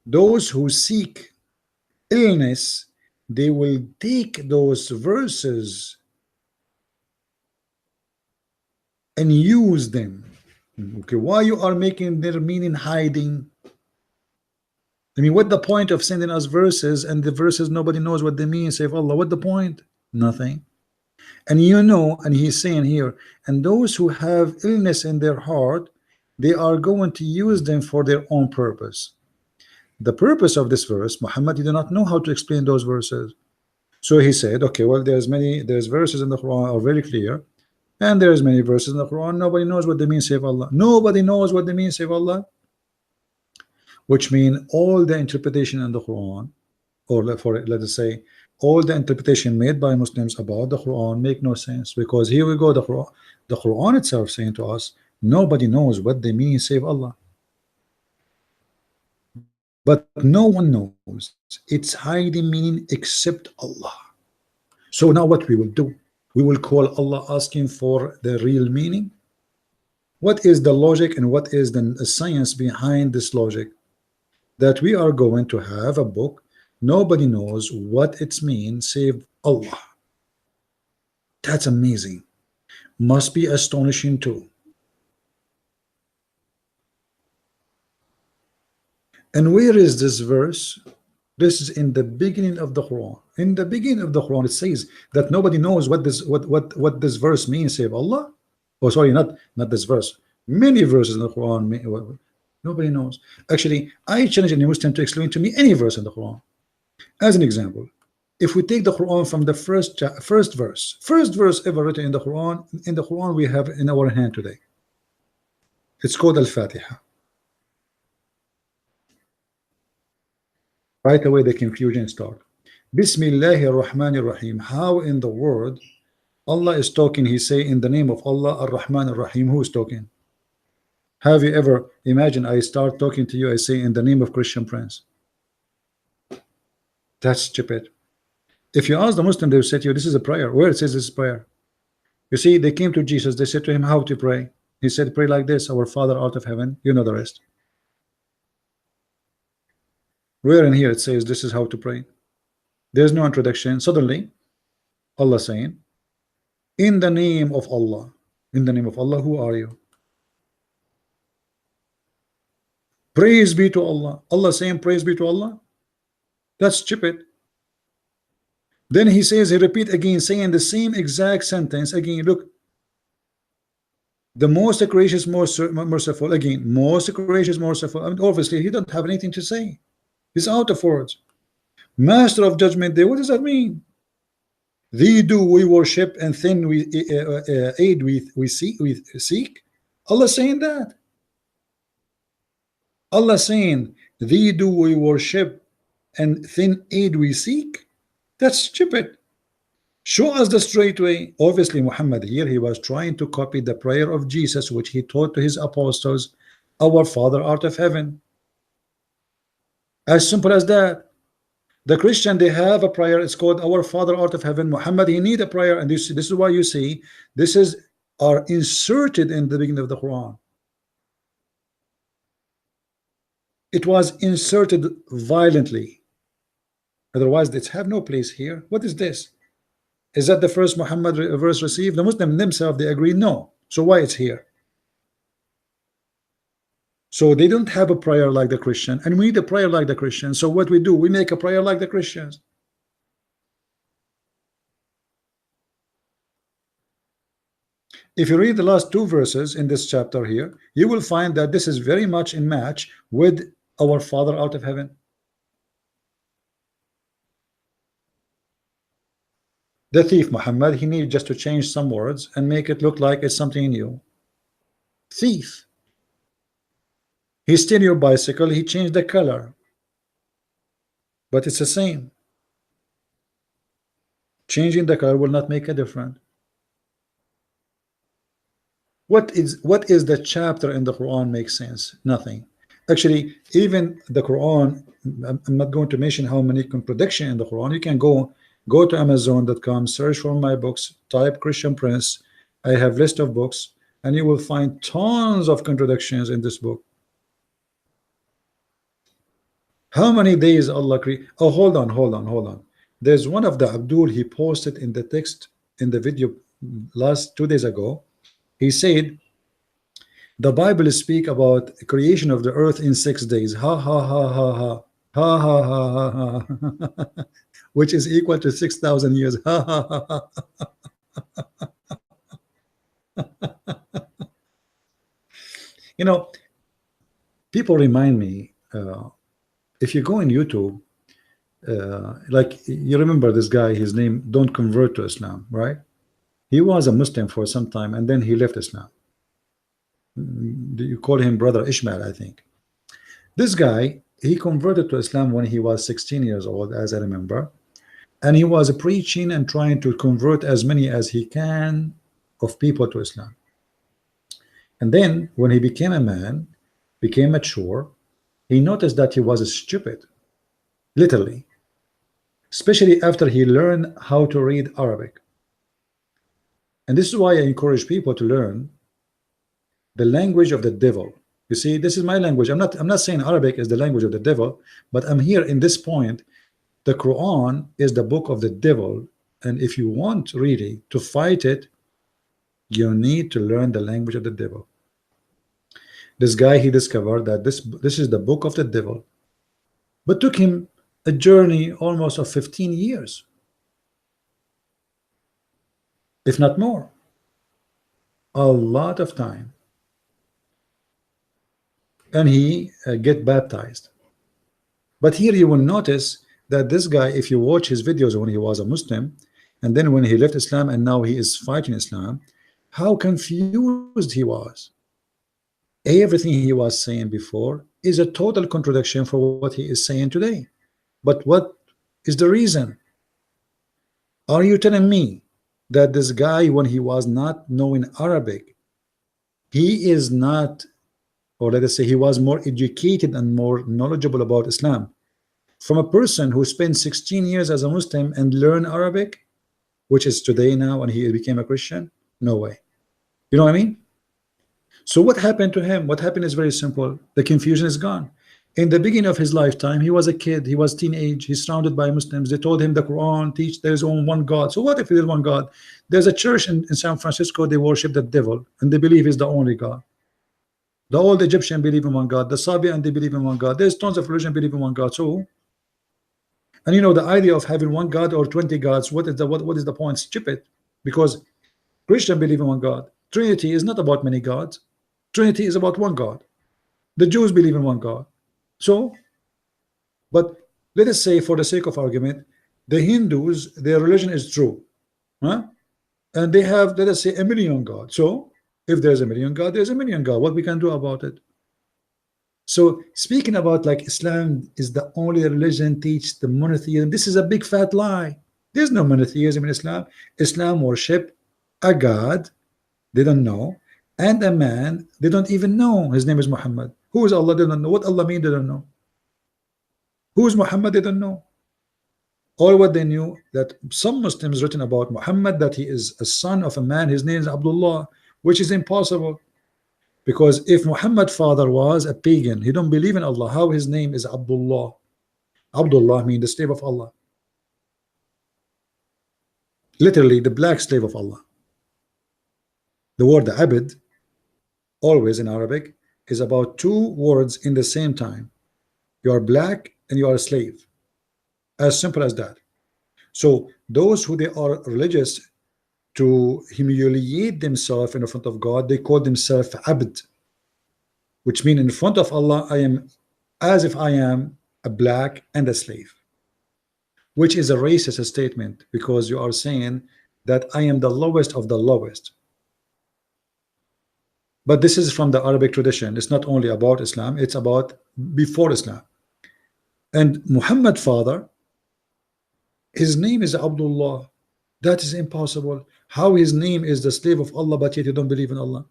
[SPEAKER 1] those who seek illness, they will take those verses and use them. Okay, why you are making their meaning hiding? I mean, what the point of sending us verses, and the verses nobody knows what they mean save Allah? What the point? Nothing. And you know, and he's saying here, and those who have illness in their heart, they are going to use them for their own purpose. The purpose of this verse, Muhammad, you do not know how to explain those verses. So he said, okay, well, there's verses in the Quran are very clear, and there's many verses in the Quran, nobody knows what they mean save Allah. Nobody knows what they mean save Allah. Which mean all the interpretation in the Quran, or for let us say, all the interpretation made by Muslims about the Quran make no sense, because here we go, the Quran itself saying to us, nobody knows what they mean save Allah. But no one knows its hiding meaning except Allah. So now what we will do? We will call Allah asking for the real meaning. What is the logic and what is the science behind this logic? That we are going to have a book, nobody knows what it means save Allah. That's amazing. Must be astonishing too. And where is this verse? This is in the beginning of the Quran. In the beginning of the Quran, it says that nobody knows what this verse means save Allah. Oh, sorry, not this verse. Many verses in the Quran, nobody knows. Actually, I challenge any Muslim to explain to me any verse in the Quran. As an example, if we take the Quran from the first verse ever written in the Quran we have in our hand today. It's called Al-Fatiha. Right away, the confusion starts. Bismillahir Rahmanir Rahim. How in the world Allah is talking? He say in the name of Allah, Ar-Rahman Ar-Rahim. Who is talking? Have you ever imagined I start talking to you, I say in the name of Christian Prince? That's stupid. If you ask the Muslim, they will say to you, this is a prayer. Where it says this is prayer? You see, they came to Jesus, they said to him, how to pray? He said, pray like this, our Father art of heaven. You know the rest. Where in here it says this is how to pray? There's no introduction. Suddenly Allah saying, in the name of Allah. In the name of Allah, who are you? Praise be to Allah. Allah saying praise be to Allah. That's stupid. Then he says, he repeat again, saying the same exact sentence again. Look, The most gracious, most merciful. Again, most gracious, merciful. I mean, obviously, he don't have anything to say. He's out of words. Master of Judgment Day. What does that mean? Thee do we worship, and then we aid we seek. Allah saying that. Allah saying, thee do we worship, and then aid we seek. That's stupid. Show us the straight way. Obviously, Muhammad here, he was trying to copy the prayer of Jesus, which he taught to his apostles, our Father art of heaven. As simple as that. The Christian, they have a prayer, it's called our Father art of heaven. Muhammad, he need a prayer, and this is why you see this is are inserted in the beginning of the Quran. It was inserted violently, otherwise it's have no place here. What is this? Is that the first Muhammad verse received? The Muslim themselves, they agree no. So why it's here? So they don't have a prayer like the Christian, and we need a prayer like the Christian. So what we do, we make a prayer like the Christians. If you read the last two verses in this chapter here, you will find that this is very much in match with our Father out of heaven. The thief Muhammad, he needs just to change some words and make it look like it's something new. Thief. He steal your bicycle, he changed the color, but it's the same. Changing the color will not make a difference. What is the chapter in the Quran makes sense? Nothing. Actually, even the Quran, I'm not going to mention how many contradictions in the Quran. You can go to Amazon.com, search for my books, type Christian Prince. I have list of books, and you will find tons of contradictions in this book. How many days Allah create? Oh, hold on. There's one of the Abdul, he posted in the text in the video last 2 days ago. He said the Bible speak about creation of the earth in 6 days. Ha ha ha ha ha ha ha ha ha ha, which is equal to 6,000 years. Ha ha ha ha. You know, people remind me. If you go in YouTube, like you remember this guy, his name Don't Convert to Islam, right? He was a Muslim for some time, and then he left Islam. You call him Brother Ishmael, I think. This guy, he converted to Islam when he was 16 years old, as I remember, and he was preaching and trying to convert as many as he can of people to Islam. And then when he became a man, became mature, he noticed that he was stupid, literally, especially after he learned how to read Arabic. And this is why I encourage people to learn the language of the devil. You see, this is my language. I'm not saying Arabic is the language of the devil, but I'm here in this point. The Quran is the book of the devil, and if you want really to fight it, you need to learn the language of the devil. This guy, he discovered that this is the book of the devil, but took him a journey almost of 15 years, if not more. A lot of time. And he get baptized. But here you will notice that this guy, if you watch his videos when he was a Muslim, and then when he left Islam and now he is fighting Islam, how confused he was. Everything he was saying before is a total contradiction for what he is saying today. But what is the reason? Are you telling me that this guy, when he was not knowing Arabic, he is not, or let us say he was more educated and more knowledgeable about Islam from a person who spent 16 years as a Muslim and learned Arabic, which is today now, and he became a Christian? No way. You know what I mean? So what happened to him? What happened is very simple. The confusion is gone. In the beginning of his lifetime, he was a kid, he was teenage, he's surrounded by Muslims. They told him the Quran teach there's only one God. So what if there's one God? There's a church in San Francisco, they worship the devil and they believe he's the only God. The old Egyptian believe in one God, the Sabian, they believe in one God. There's tons of religion believe in one God. So, and you know, the idea of having one God or 20 gods, what is the point? Stupid. Because Christian believe in one God, Trinity is not about many gods. Trinity is about one God. The Jews believe in one God. So, but let us say, for the sake of argument, the Hindus, their religion is true, huh? And they have, let us say, 1,000,000 gods. So, if there's 1,000,000 God, there's 1,000,000 God. What we can do about it? So, speaking about like Islam is the only religion teach the monotheism, this is a big fat lie. There's no monotheism in Islam. Islam worship a God they don't know, and a man they don't even know. His name is Muhammad. Who is Allah? They don't know. What Allah mean? They don't know. Who is Muhammad? They don't know. All what they knew, that some Muslims written about Muhammad that he is a son of a man, his name is Abdullah, which is impossible. Because if Muhammad father was a pagan, he don't believe in Allah, how his name is Abdullah? Abdullah means the slave of Allah. Literally the black slave of Allah. The word abd, always in Arabic, is about two words in the same time. You are black and you are a slave. As simple as that. So those who they are religious to humiliate themselves in front of God, they call themselves abd, which means in front of Allah I am as if I am a black and a slave, which is a racist statement, because you are saying that I am the lowest of the lowest. But this is from the Arabic tradition. It's not only about Islam, it's about before Islam. And Muhammad father, his name is Abdullah. That is impossible. How his name is the slave of Allah, but yet you don't believe in Allah?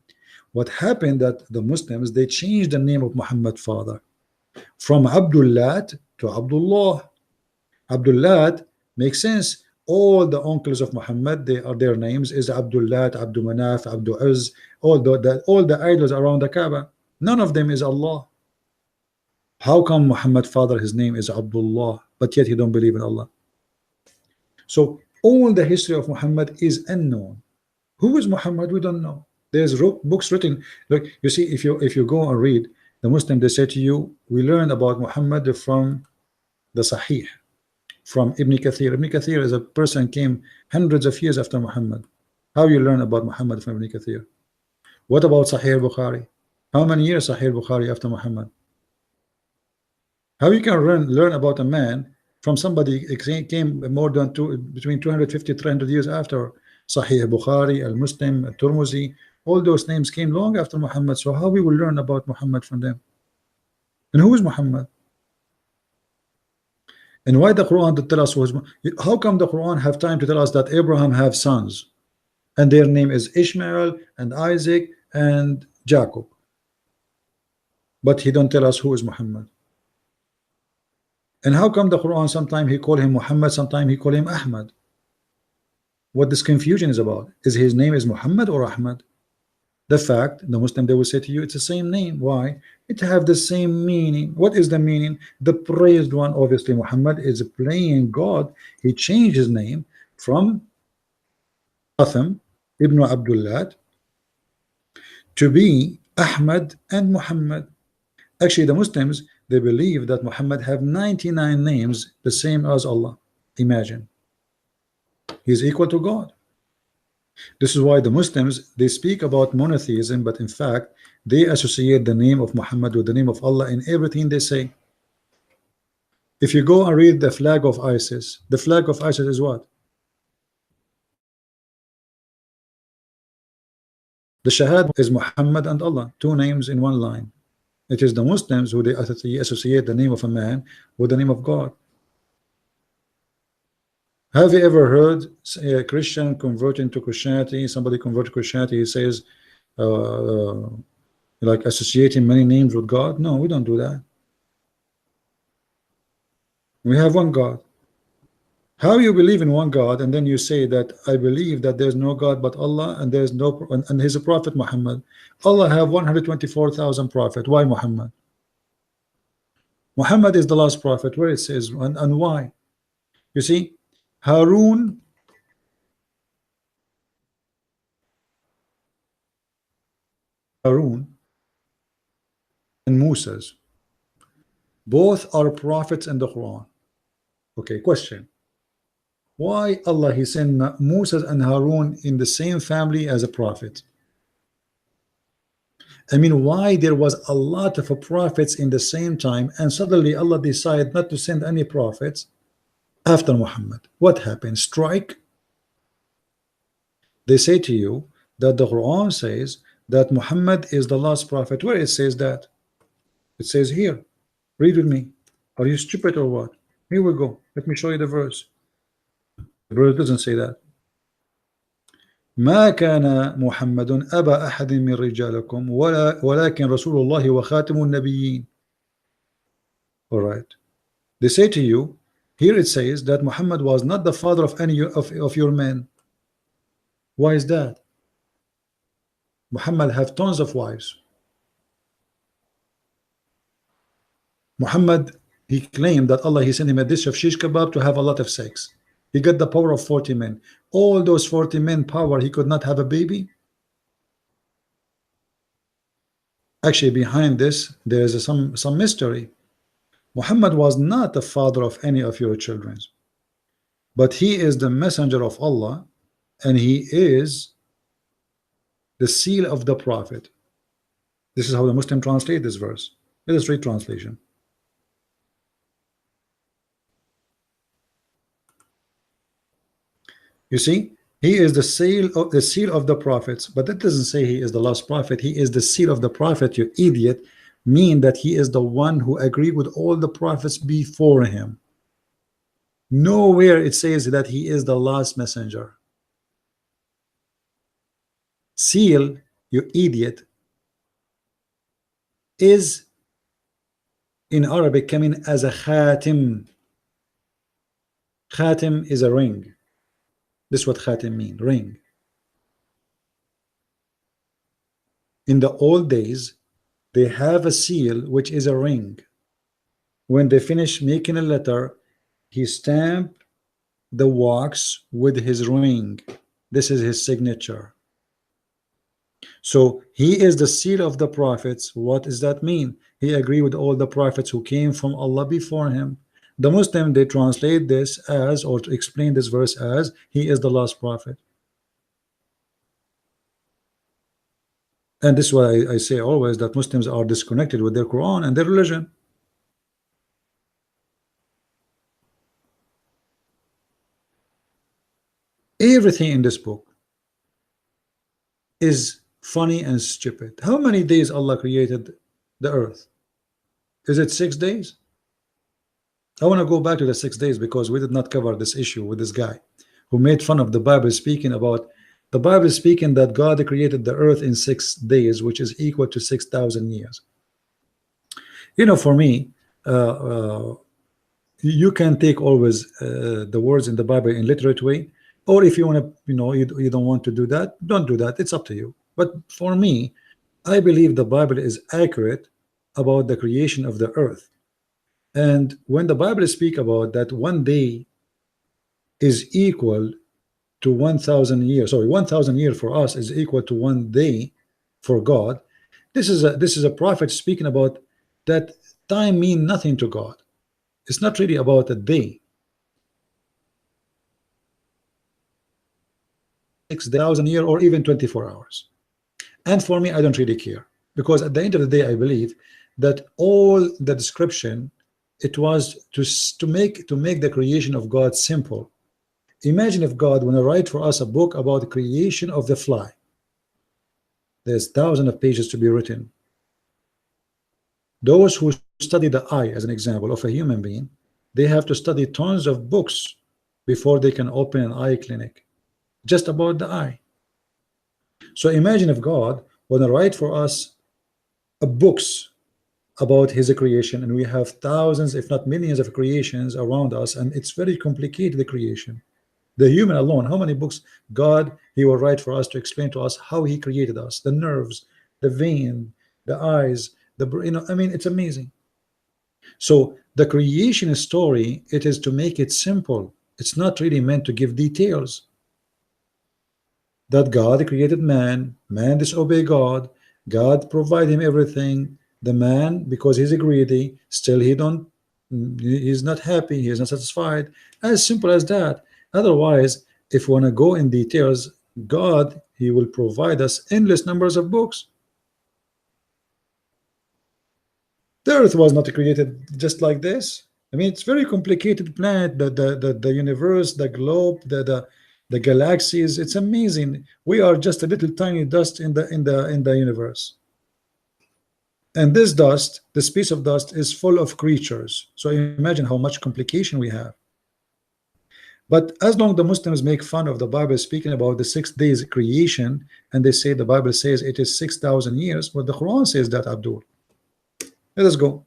[SPEAKER 1] What happened that the Muslims, they changed the name of Muhammad father from Abdullah to Abdullah. Abdullah makes sense. All the uncles of Muhammad, they are their names is Abdullah, Abdul Manaf, Abdul Uz, all the idols around the Kaaba. None of them is Allah. How come Muhammad father, his name is Abdullah, but yet he don't believe in Allah? So all the history of Muhammad is unknown. Who is Muhammad? We don't know. There's books written. Look, you see, if you go and read the Muslim, they say to you, we learn about Muhammad from the Sahih, from Ibn Kathir. Ibn Kathir is a person came hundreds of years after Muhammad. How you learn about Muhammad from Ibn Kathir? What about Sahih Bukhari? How many years Sahih Bukhari after Muhammad? How you can learn about a man from somebody came more than between 250 300 years after Sahih Bukhari, Al-Muslim, Al-Turmuzi, all those names came long after Muhammad. So how we will learn about Muhammad from them? And who is Muhammad? And why the Quran to tell us who is? How come the Quran have time to tell us that Abraham have sons and their name is Ishmael and Isaac and Jacob, but he don't tell us who is Muhammad? And how come the Quran sometimes he call him Muhammad, sometimes he call him Ahmad? What this confusion is about? Is his name is Muhammad or Ahmad? The fact, the Muslim, they will say to you, it's the same name. Why? It have the same meaning. What is the meaning? The praised one, obviously Muhammad is playing God. He changed his name from Qasim ibn Abdullah to be Ahmad and Muhammad. Actually, the Muslims, they believe that Muhammad have 99 names, the same as Allah. Imagine. He's equal to God. This is why the Muslims, they speak about monotheism, but in fact they associate the name of Muhammad with the name of Allah in everything they say. If you go and read the flag of ISIS, the flag of ISIS is what? The Shahad is Muhammad and Allah, two names in one line. It is the Muslims who they associate the name of a man with the name of God. Have you ever heard a Christian converting to Christianity? Somebody convert to Christianity, he says like associating many names with God? No, we don't do that. We have one God. How you believe in one God and then you say that I believe that there's no God but Allah and there's no and his prophet Muhammad? Allah have 124,000 prophets. Why Muhammad? Muhammad is the last prophet. Where it says and why? You see, Harun and Moses both are prophets in the Quran. Okay, question. Why Allah he sent Moses and Harun in the same family as a prophet? I mean, why there was a lot of prophets in the same time, and suddenly Allah decided not to send any prophets after Muhammad? What happened? Strike? They say to you that the Quran says that Muhammad is the last prophet. Where it says that? It says here. Read with me. Are you stupid or what? Here we go. Let me show you the verse. The verse doesn't say that. ما كان محمد أبا أحد من رجالكم ولكن رسول الله وخاتم النبيين. All right. They say to you, here it says that Muhammad was not the father of any of your men. Why is that? Muhammad have tons of wives. Muhammad, he claimed that Allah, he sent him a dish of shish kebab to have a lot of sex. He got the power of 40 men. All those 40 men power, he could not have a baby. Actually, behind this, there is some mystery. Muhammad was not the father of any of your children, but he is the messenger of Allah, and he is the seal of the prophet. This is how the Muslim translate this verse. Let us read translation. You see, he is the seal of the prophets, but that doesn't say he is the last prophet. He is the seal of the prophet, you idiot. Mean that he is the one who agreed with all the prophets before him. Nowhere it says that he is the last messenger. Seal, you idiot, is in Arabic coming as a khatim. Khatim is a ring. This is what khatim means, ring. In the old days, they have a seal which is a ring. When they finish making a letter, he stamped the wax with his ring. This is his signature. So he is the seal of the prophets. What does that mean? He agreed with all the prophets who came from Allah before him. The Muslim, they translate this as, or to explain this verse as, he is the last prophet. And this is why I say always that Muslims are disconnected with their Quran and their religion. Everything in this book is funny and stupid. How many days Allah created the earth? Is it 6 days? I want to go back to the 6 days because we did not cover this issue with this guy who made fun of the Bible, speaking about the Bible speaking that God created the earth in 6 days, which is equal to 6,000 years. You know, for me, you can take always the words in the Bible in literate way, or if you want to, you know, you don't want to do that, don't do that. It's up to you. But for me, I believe the Bible is accurate about the creation of the earth. And when the Bible speak about that one day is equal to 1,000 years, sorry, 1,000 years for us is equal to 1 day for God. This is a prophet speaking about that time mean nothing to God. It's not really about a day. 6,000 years or even 24 hours. And for me, I don't really care, because at the end of the day, I believe that all the description, it was to make the creation of God simple. Imagine if God want to write for us a book about the creation of the fly. There's thousands of pages to be written. Those who study the eye, as an example of a human being, they have to study tons of books before they can open an eye clinic just about the eye. So imagine if God want to write for us books about his creation, and we have thousands if not millions of creations around us, and it's very complicated, the creation. The human alone, how many books God he will write for us to explain to us how he created us, the nerves, the vein, the eyes, the brain. I mean, it's amazing. So the creation story, it is to make it simple. It's not really meant to give details. That God created man disobeyed God, God provide him everything. The man, because he's greedy, still he's not happy, he's not satisfied. As simple as that. Otherwise, if we want to go in details, God, he will provide us endless numbers of books. The Earth was not created just like this. I mean, it's very complicated planet. The universe, the globe, the galaxies. It's amazing. We are just a little tiny dust in the universe. And this dust, this piece of dust, is full of creatures. So imagine how much complication we have. But as long the Muslims make fun of the Bible speaking about the 6 days creation, and they say the Bible says it is 6,000 years, but the Quran says that, Abdul. Let us go.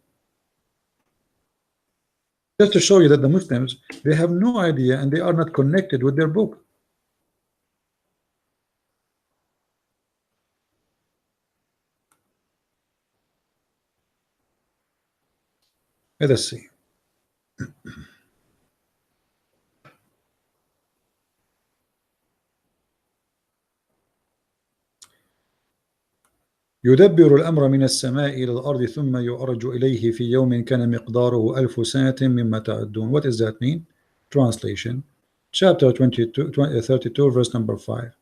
[SPEAKER 1] Just to show you that the Muslims, they have no idea and they are not connected with their book. Let us see. يدبر الأمر من السماء إلى الأرض ثم يعرج إليه في يوم كان مقداره 1000 سنة مما تعدون. What does that mean? Translation. Chapter 32 verse number 5.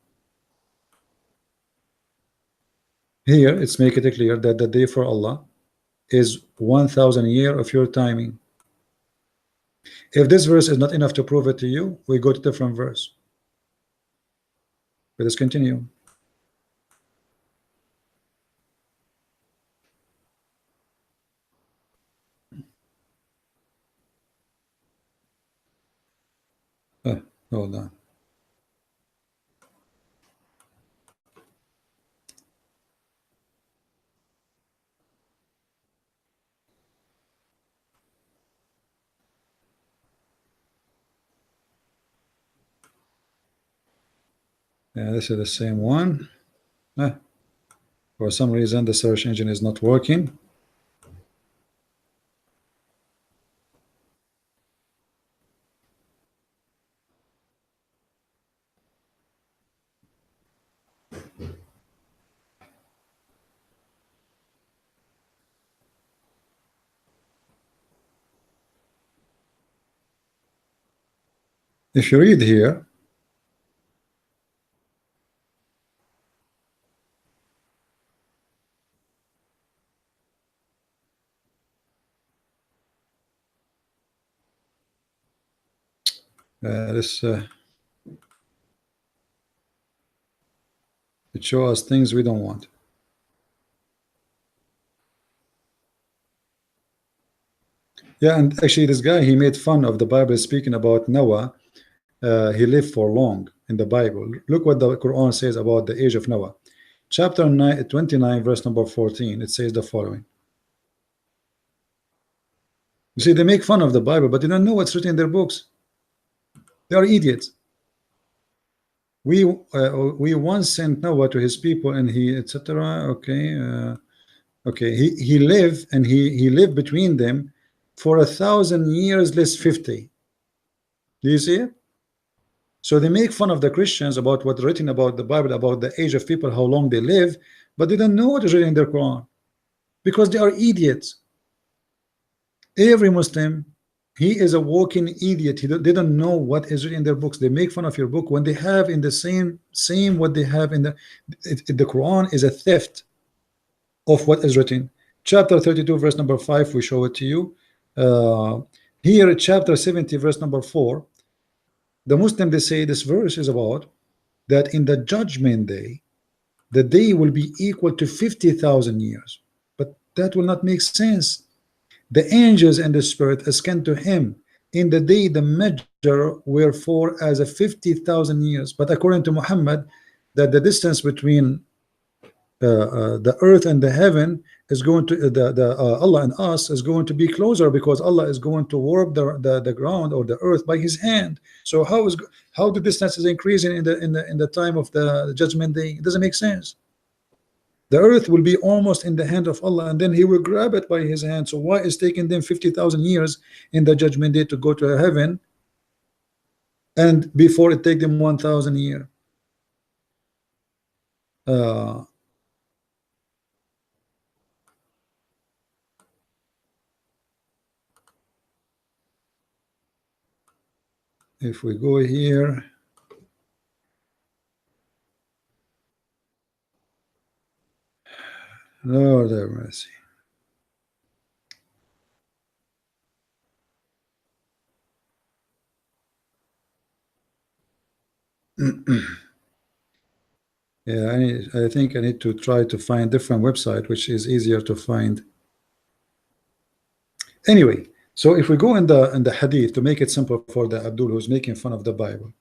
[SPEAKER 1] Here it's make it clear that the day for Allah is 1,000 year of your timing. If this verse is not enough to prove it to you, we go to different verse. Let us continue. Hold on. Yeah, this is the same one. For some reason, the search engine is not working. If you read here, this it shows us things we don't want. Yeah, and actually, this guy, he made fun of the Bible speaking about Noah. He lived for long in the Bible. Look what the Quran says about the age of Noah. Chapter 29, verse number 14. It says the following. You see, they make fun of the Bible, but they don't know what's written in their books. They are idiots. We once sent Noah to his people, and he etc. Okay, he lived, and he lived between them for 1,000 years less 50. Do you see it? So they make fun of the Christians about what's written about the Bible, about the age of people, how long they live, but they don't know what is written in their Quran because they are idiots. Every Muslim, he is a walking idiot. They don't know what is written in their books. They make fun of your book when they have in the same what they have in the Quran is a theft of what is written. Chapter 32 verse number 5, we show it to you. Here chapter 70 verse number 4, the Muslim, they say this verse is about that in the judgment day, the day will be equal to 50,000 years, but that will not make sense. The angels and the spirit ascend to him in the day, the measure wherefore as a 50,000 years. But according to Muhammad, that the distance between the earth and the heaven is going to Allah and us is going to be closer, because Allah is going to warp the ground or the earth by his hand. So how the distance is increasing in the time of the judgment day? It doesn't make sense. The earth will be almost in the hand of Allah, and then he will grab it by his hand. So why is taking them 50,000 years in the judgment day to go to heaven, and before it take them 1,000 years? If we go here, Lord have mercy. Yeah, I think I need to try to find different website which is easier to find. Anyway, so if we go in the hadith to make it simple for the Abdul who's making fun of the Bible,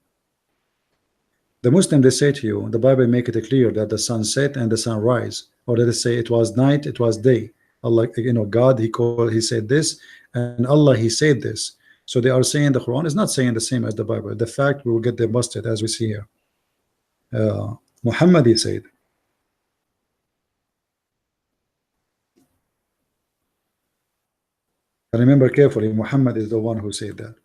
[SPEAKER 1] the Muslim, they say to you, the Bible make it clear that the sun set and the sun rise, or they say it was night, it was day. Allah, God, he said this, and Allah, he said this. So they are saying the Quran is not saying the same as the Bible. The fact we will get them busted as we see here. Muhammad, he said. Remember carefully, Muhammad is the one who said that.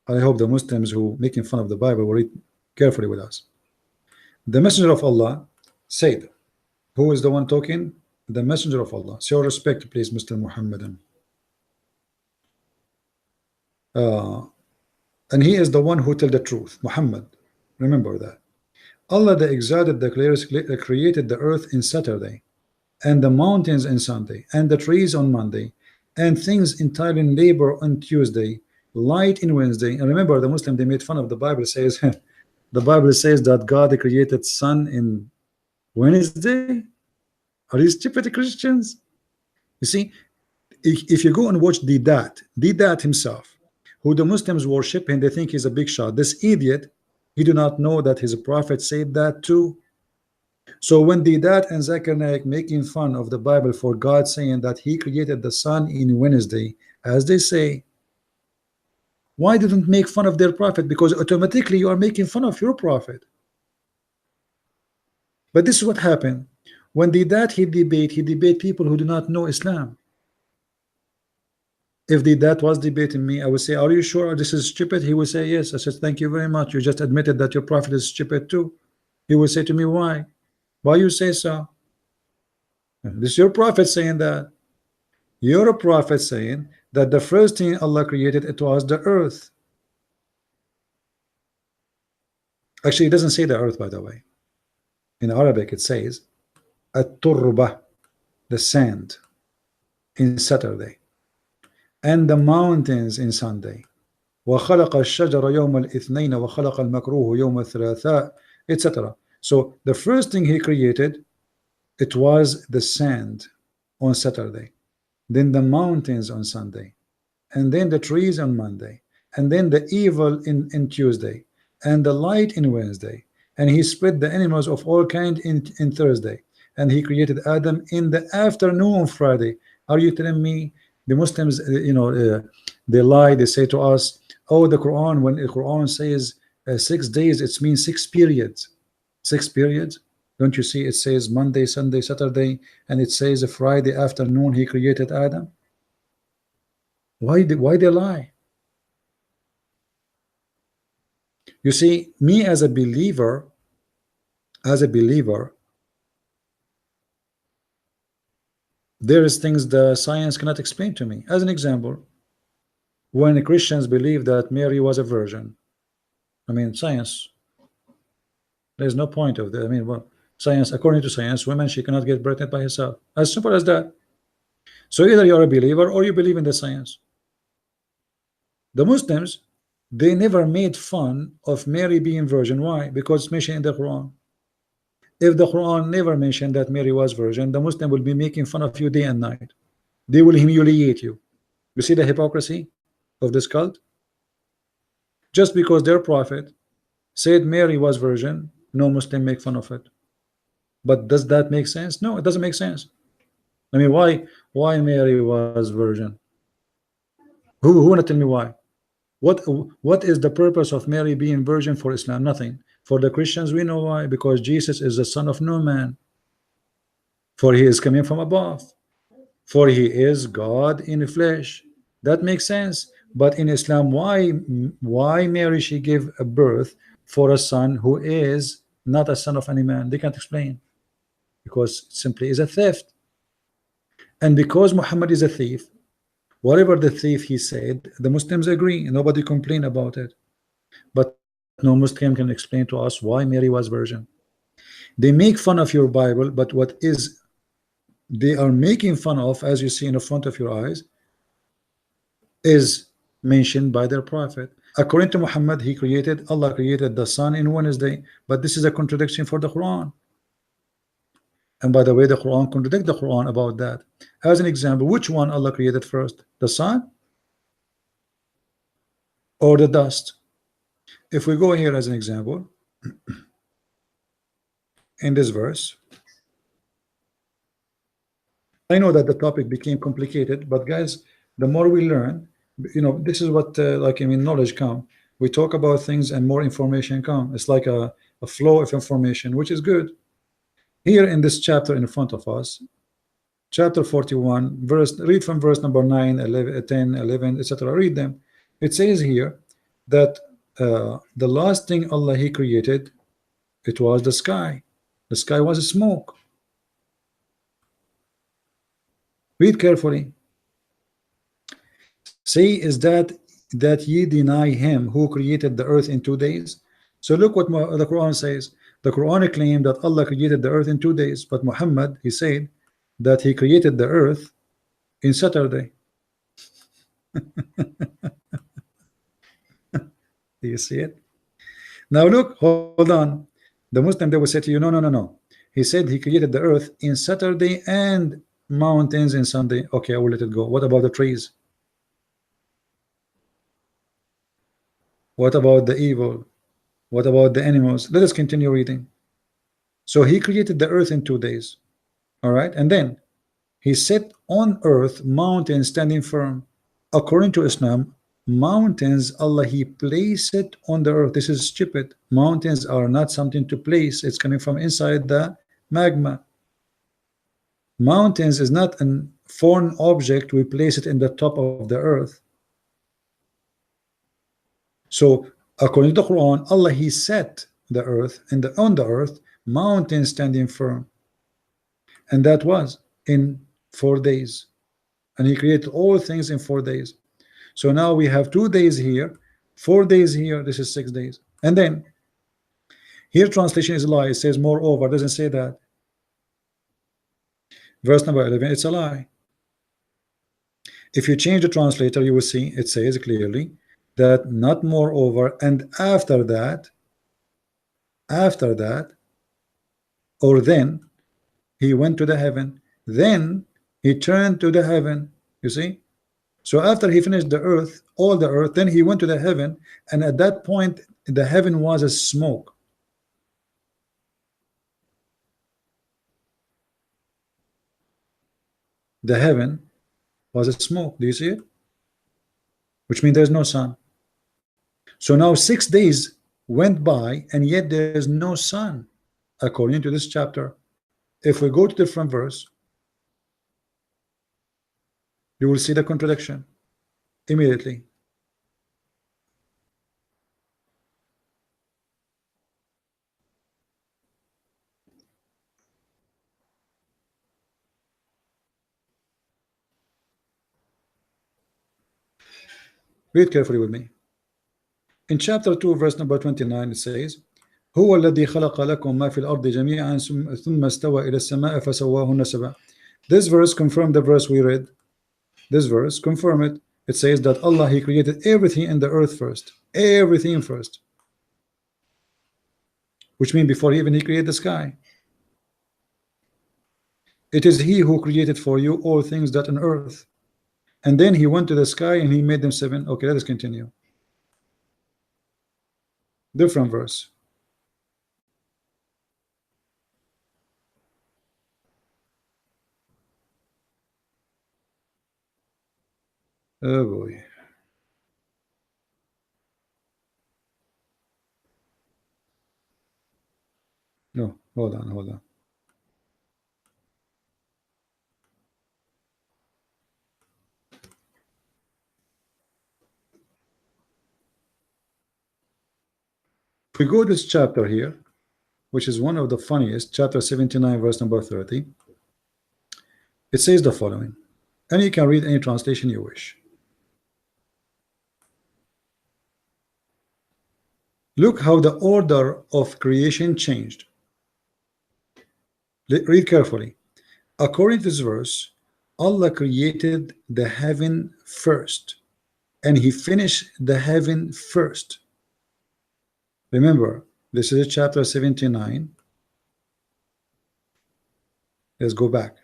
[SPEAKER 1] I hope the Muslims who making fun of the Bible will read carefully with us. The Messenger of Allah said, who is the one talking? The Messenger of Allah. Show respect, please, Mr. Muhammadan. And he is the one who tell the truth, Muhammad. Remember that. Allah the Exalted declares, created the earth in Saturday, and the mountains in Sunday, and the trees on Monday, and things entirely in labor on Tuesday, light in Wednesday. And remember, the Muslim, they made fun of the Bible, says the Bible says that God created sun in Wednesday. Are you stupid Christians? You see, if you go and watch Didat himself, who the Muslims worship and they think he's a big shot, this idiot, he do not know that his prophet said that too. So when Didat and Zakir Naik making fun of the Bible for God saying that he created the sun in Wednesday, as they say, why didn't make fun of their prophet? Because automatically you are making fun of your prophet. But this is what happened. When Didat he debate people who do not know Islam. If Didat was debating me, I would say, are you sure this is stupid? He would say, yes. I said, thank you very much. You just admitted that your prophet is stupid too. He would say to me, why? Why you say so? This is your prophet saying that. You're a prophet saying that the first thing Allah created, it was the earth. Actually, it doesn't say the earth, by the way. In Arabic, it says at-turba, the sand, in Saturday, and the mountains in Sunday. وَخَلَقَ الشَّجَرَ يَوْمَ الْإِثْنَيْنَ وَخَلَقَ الْمَكْرُوهُ يَوْمَ الثُّلَاثَاءِ, etc. So the first thing he created, it was the sand on Saturday, then the mountains on Sunday, and then the trees on Monday, and then the evil in Tuesday, and the light in Wednesday, and he spread the animals of all kind in Thursday, and he created Adam in the afternoon on Friday. Are you telling me the Muslims, they lie, they say to us, oh, the Quran, when the Quran says 6 days, it means 6 periods. 6 periods? Don't you see it says Monday, Sunday, Saturday, and it says a Friday afternoon he created Adam? Why they lie? You see, me as a believer, there is things the science cannot explain to me. As an example, when the Christians believe that Mary was a virgin, I mean, science, there's no point of that. I mean, well, science, according to science, women, she cannot get pregnant by herself. As simple as that. So either you're a believer or you believe in the science. The Muslims, they never made fun of Mary being virgin. Why? Because it's mentioned in the Quran. If the Quran never mentioned that Mary was virgin, the Muslim will be making fun of you day and night. They will humiliate you. You see the hypocrisy of this cult? Just because their prophet said Mary was virgin, no Muslim make fun of it. But does that make sense? No, it doesn't make sense. I mean, why Mary was virgin? Who wanna tell me why? What is the purpose of Mary being virgin for Islam? Nothing. For the Christians, we know why. Because Jesus is the son of no man. For he is coming from above. For he is God in flesh. That makes sense. But in Islam, why Mary she gave a birth for a son who is not a son of any man? They can't explain. Because it simply is a theft. And because Muhammad is a thief, whatever the thief he said, the Muslims agree, and nobody complain about it. But no Muslim can explain to us why Mary was virgin. They make fun of your Bible, but what is they are making fun of, as you see in the front of your eyes, is mentioned by their prophet. According to Muhammad, Allah created the sun in Wednesday, but this is a contradiction for the Quran. And by the way, the Quran contradicts the Quran about that. As an example, which one Allah created first, the sun or the dust? If we go here as an example, in this verse, I know that the topic became complicated, but guys, the more we learn, this is what like, I mean, knowledge come. We talk about things and more information come. It's like a flow of information, which is good. Here in this chapter in front of us, chapter 41, read from verse number 9, 11, 10, 11, etc. Read them. It says here that the last thing Allah He created, it was the sky. The sky was smoke. Read carefully. Say, is that ye deny Him who created the earth in 2 days? So look what the Quran says. The Quran claimed that Allah created the earth in 2 days, but Muhammad, he said that he created the earth in Saturday. Do you see it? Now look, hold on. The Muslim, they will say to you, no, no, no, no. He said he created the earth in Saturday and mountains in Sunday. Okay, I will let it go. What about the trees? What about the evil? What about the animals? Let us continue reading. So he created the earth in 2 days. All right, and then he set on earth mountains standing firm. According to Islam, mountains, Allah He placed it on the earth. This is stupid. Mountains are not something to place. It's coming from inside the magma. Mountains is not a foreign object. We place it in the top of the earth. So according to the Quran, Allah He set the earth and on the earth mountains standing firm, and that was in 4 days, and He created all things in 4 days. So now we have 2 days here, 4 days here. This is 6 days. And then here translation is a lie. It says moreover. It doesn't say that. Verse number 11, it's a lie. If you change the translator, you will see it says clearly that not moreover, and after that, or then he went to the heaven, then he turned to the heaven. You see? So after he finished the earth, all the earth, then he went to the heaven, and at that point the heaven was a smoke. The heaven was a smoke. Do you see it? Which means there's no sun. So now 6 days went by, and yet there is no sun, according to this chapter. If we go to different verse, you will see the contradiction immediately. Read carefully with me. In chapter 2, verse number 29, it says, هو الذي خلق لكم ما في الأرض جميعا ثم استوى إلى السماء فسواهن سبع. This verse confirmed the verse we read. This verse confirm it. It says that Allah He created everything in the earth first. Everything first. Which means before even He created the sky. It is He who created for you all things that on earth. And then He went to the sky and He made them 7. Okay, let us continue. Different verse. Oh boy. No, hold on. If we go to this chapter here, which is one of the funniest, chapter 79, verse number 30, it says the following, and you can read any translation you wish. Look how the order of creation changed. Read carefully. According to this verse, Allah created the heaven first. and he finished the heaven first. Remember, this is chapter 79. Let's go back.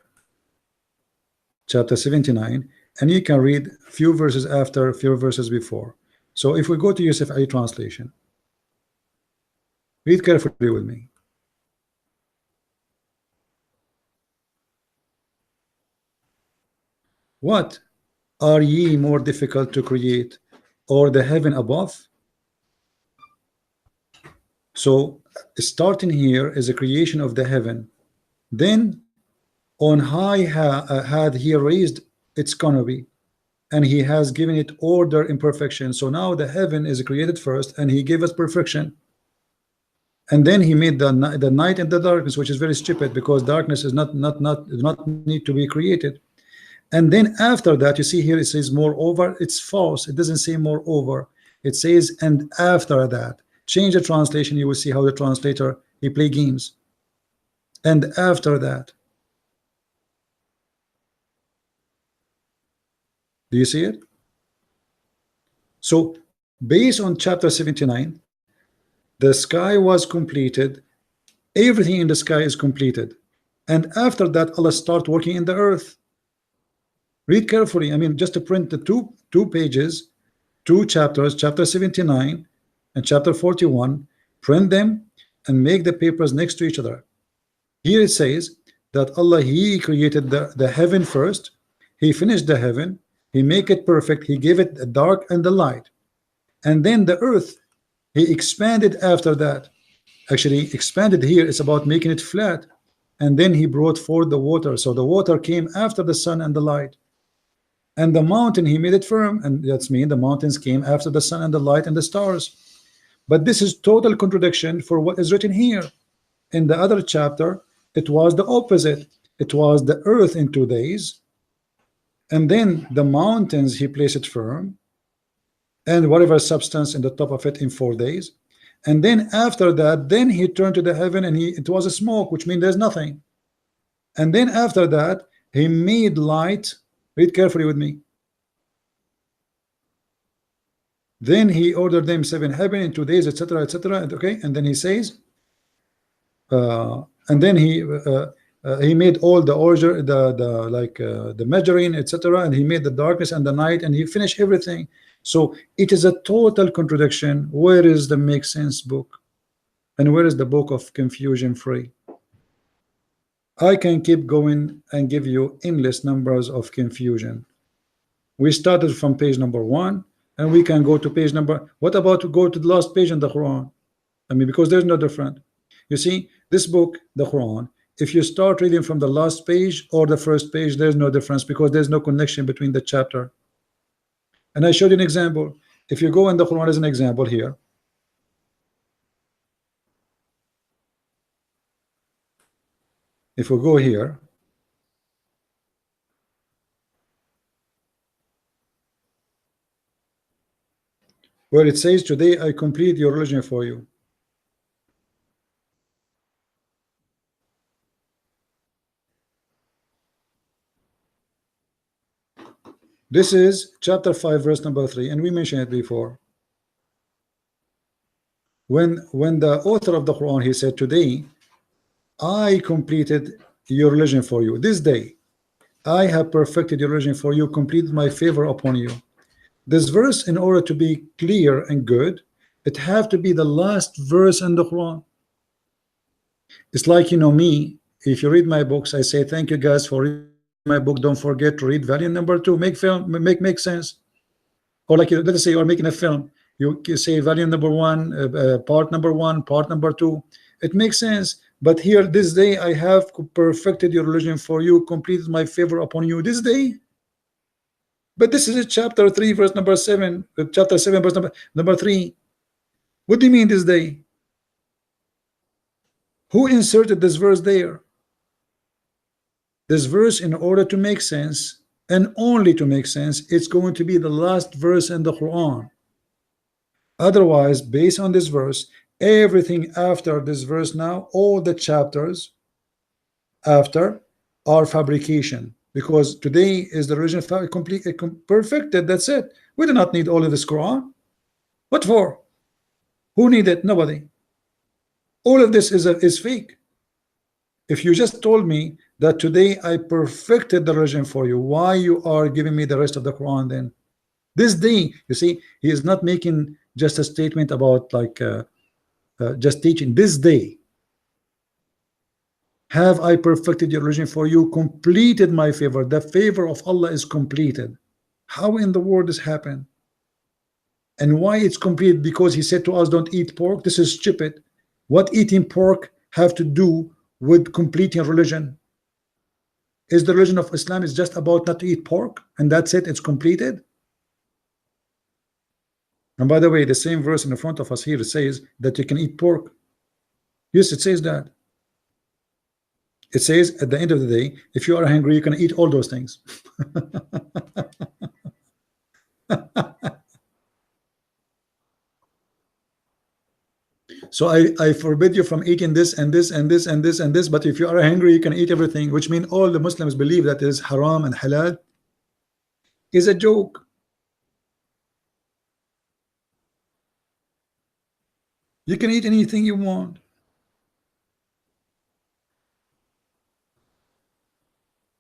[SPEAKER 1] Chapter 79, and you can read a few verses after, a few verses before. So if we go to Yusuf Ali translation, read carefully with me. What are ye more difficult to create, or the heaven above? So starting here is a creation of the heaven. Then on high had he raised its canopy, and he has given it order in perfection. So now the heaven is created first, and he gave us perfection. And then he made the night and the darkness, which is very stupid, because darkness is not need to be created. And then after that, you see here it says moreover. It's false. It doesn't say moreover. It says and after that. Change the translation, you will see how the translator, he play games. And after that. Do you see it? So based on chapter 79, the sky was completed. Everything in the sky is completed. And after that, Allah start working in the earth. Read carefully. I mean, just to print the two pages, two chapters, chapter 79 and chapter 41, print them and make the papers next to each other. Here it says that Allah, he created the heaven first. He finished the heaven. He make it perfect. He gave it the dark and the light. And then the earth, he expanded after that. Actually, expanded here is about making it flat. And then he brought forth the water. So the water came after the sun and the light. And the mountain, he made it firm. And that's mean the mountains came after the sun and the light and the stars. But this is total contradiction for what is written here. In the other chapter, it was the opposite. It was the earth in 2 days. And then the mountains, he placed it firm. And whatever substance in the top of it in 4 days. And then after that, then he turned to the heaven, and it was a smoke, which means there's nothing. And then after that, he made light. Read carefully with me. Then he ordered them 7 heaven in 2 days, etc., etc. Okay, and then he says, and then he made all the order, the measuring, etc., and he made the darkness and the night, and he finished everything. So it is a total contradiction. Where is the make sense book, and where is the book of confusion free? I can keep going and give you endless numbers of confusion. We started from page number 1, and we can go to page number. What about to go to the last page in the Quran? I mean, because there's no different. You see, this book, the Quran, if you start reading from the last page or the first page, there's no difference, because there's no connection between the chapter. And I showed you an example. If you go in the Quran as an example here, if we go here, where it says, today I complete your religion for you. This is chapter 5, verse number 3, and we mentioned it before. When the author of the Quran, he said, today I completed your religion for you. This day I have perfected your religion for you, completed my favor upon you. This verse, in order to be clear and good, it have to be the last verse in the Quran. It's like, you know, me, if you read my books, I say thank you guys for reading my book. Don't forget to read volume number 2. Make sense. Or like, let us say you're making a film, you say volume number 1, part number 1, part number 2. It makes sense. But here, this day I have perfected your religion for you, completed my favor upon you this day. But this is chapter 3, verse number 7, chapter 7, verse number 3. What do you mean this day? Who inserted this verse there? This verse, in order to make sense, and only to make sense, it's going to be the last verse in the Quran. Otherwise, based on this verse, everything after this verse now, all the chapters after are fabrication, because today is the original complete perfected. That's it. We do not need all of this Quran. What for? Who need it? Nobody. All of this is fake. If you just told me that today I perfected the religion for you, why you are giving me the rest of the Quran then? This day, you see, he is not making just a statement about like just teaching. This day, have I perfected your religion for you, completed my favor. The favor of Allah is completed. How in the world this happen? And why it's complete? Because he said to us, don't eat pork. This is stupid. What eating pork have to do with completing religion? Is the religion of Islam is just about not to eat pork and that's it, it's completed? And by the way, the same verse in the front of us here says that you can eat pork. Yes, it says that. It says at the end of the day, if you are hungry, you can eat all those things. So I forbid you from eating this and this and this and this and this, but if you are hungry, you can eat everything, which means all the Muslims believe that is haram and halal is a joke. You can eat anything you want.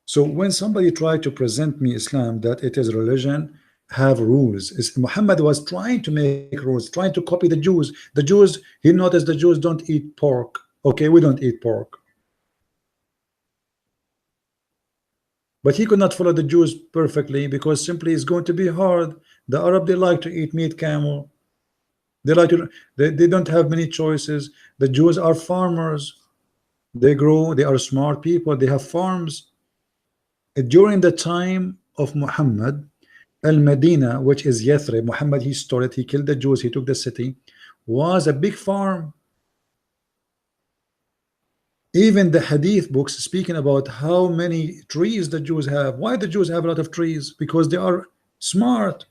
[SPEAKER 1] So when somebody tried to present me Islam that it is religion have rules, Muhammad was trying to make rules, trying to copy the Jews. The Jews, he noticed the Jews don't eat pork. Okay, we don't eat pork. But he could not follow the Jews perfectly because simply it's going to be hard. The Arab, they like to eat meat camel. They like to, they don't have many choices. The Jews are farmers. They grow, they are smart people, they have farms. During the time of Muhammad, Al-Medina, which is Yathrib, Muhammad, he stole it, he killed the Jews, he took the city, was a big farm. Even the hadith books speaking about how many trees the Jews have. Why the Jews have a lot of trees? Because they are smart.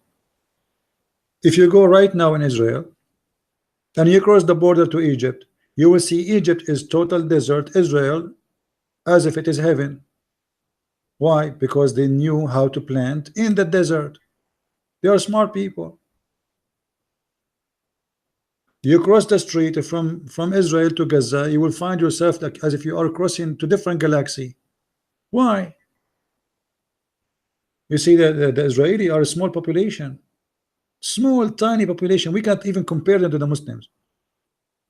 [SPEAKER 1] If you go right now in Israel and you cross the border to Egypt, you will see Egypt is total desert, Israel as if it is heaven. Why? Because they knew how to plant in the desert. They are smart people. You cross the street from Israel to Gaza, you will find yourself like as if you are crossing to different galaxy. Why? You see that the Israeli are a small population, small tiny population. We can't even compare them to the Muslims.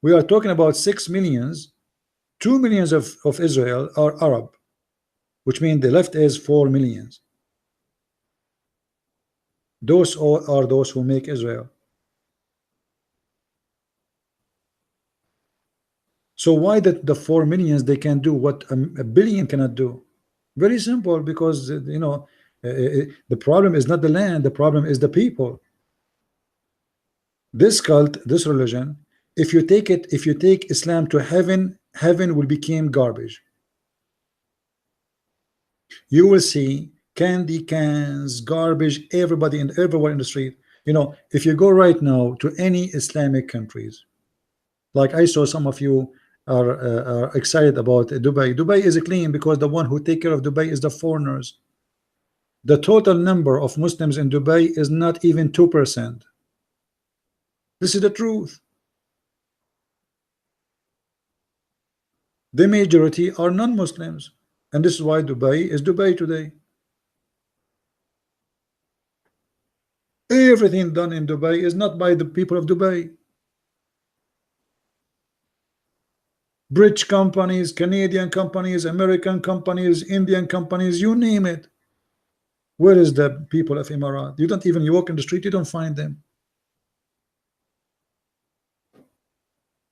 [SPEAKER 1] We are talking about 6 millions. 2 millions of Israel are Arab, which means the left is 4 millions. Those all are those who make Israel. So why that the 4 millions they can do what a billion cannot do? Very simple, because you know the problem is not the land, the problem is the people. This cult, this religion, if you take Islam to heaven, heaven will become garbage. You will see candy cans, garbage, everybody and everywhere in the street. You know, if you go right now to any Islamic countries, like I saw some of you are excited about Dubai. Dubai is clean because the one who take care of Dubai is the foreigners. The total number of Muslims in Dubai is not even 2%. This is the truth. The majority are non-Muslims, and this is why Dubai is Dubai today. Everything done in Dubai is not by the people of Dubai. British companies, Canadian companies, American companies, Indian companies, you name it. Where is the people of Emirat? You don't even, you walk in the street, you don't find them.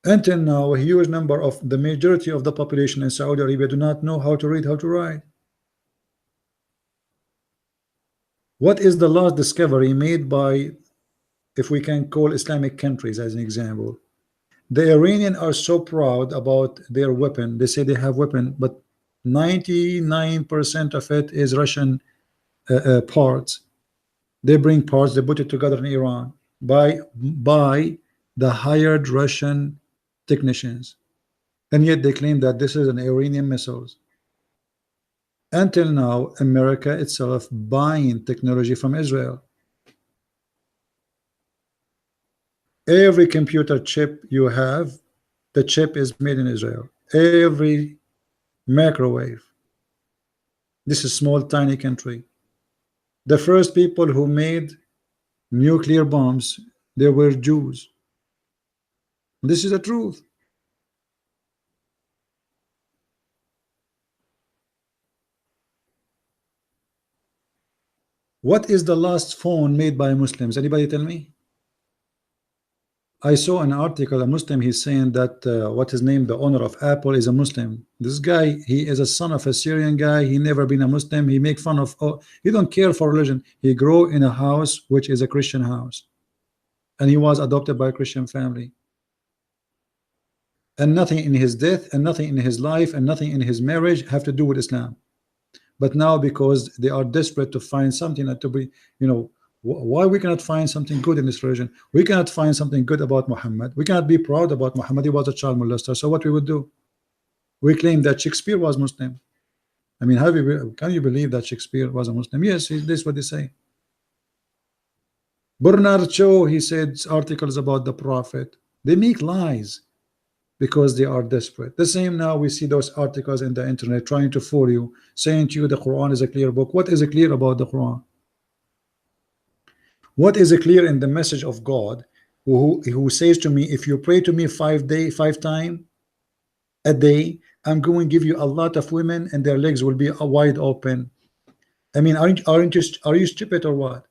[SPEAKER 1] Until now, a huge number of the majority of the population in Saudi Arabia do not know how to read, how to write. What is the last discovery made by, if we can call Islamic countries as an example? The Iranians are so proud about their weapon. They say they have weapon, but 99% of it is Russian parts. They bring parts, they put it together in Iran by the hired Russian technicians, and yet they claim that this is an Iranian missiles. Until now, America itself buying technology from Israel. Every computer chip you have, the chip is made in Israel. Every microwave. This is small, tiny country. The first people who made nuclear bombs, they were Jews. This is the truth. What is the last phone made by Muslims? Anybody tell me? I saw an article, a Muslim, he's saying that what his name, the owner of Apple, is a Muslim. This guy, he is a son of a Syrian guy. He never been a Muslim. He make fun of, oh, he don't care for religion. He grew in a house which is a Christian house, and he was adopted by a Christian family. And nothing in his death, and nothing in his life, and nothing in his marriage have to do with Islam. But now, because they are desperate to find something that to be, you know, why we cannot find something good in this religion? We cannot find something good about Muhammad. We cannot be proud about Muhammad. He was a child molester. So what we would do? We claim that Shakespeare was Muslim. I mean, can you believe that Shakespeare was a Muslim? Yes, this is what they say. Bernard Shaw, he said articles about the Prophet. They make lies because they are desperate. The same now, we see those articles in the internet trying to fool you, saying to you the Quran is a clear book. What is clear about the Quran? What is clear in the message of God, who says to me, if you pray to me 5 times a day, I'm going to give you a lot of women and their legs will be wide open. I mean, are you stupid or what?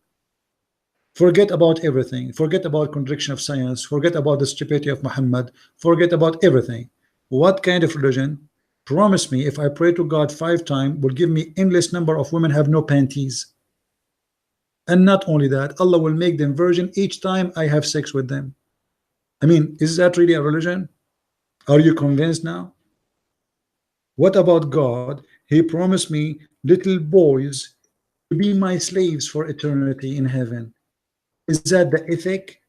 [SPEAKER 1] Forget about everything. Forget about contradiction of science. Forget about the stupidity of Muhammad. Forget about everything. What kind of religion promise me if I pray to God 5 times will give me endless number of women have no panties? And not only that, Allah will make them virgin each time I have sex with them. I mean, is that really a religion? Are you convinced now? What about God? He promised me little boys to be my slaves for eternity in heaven. Is that the ethic?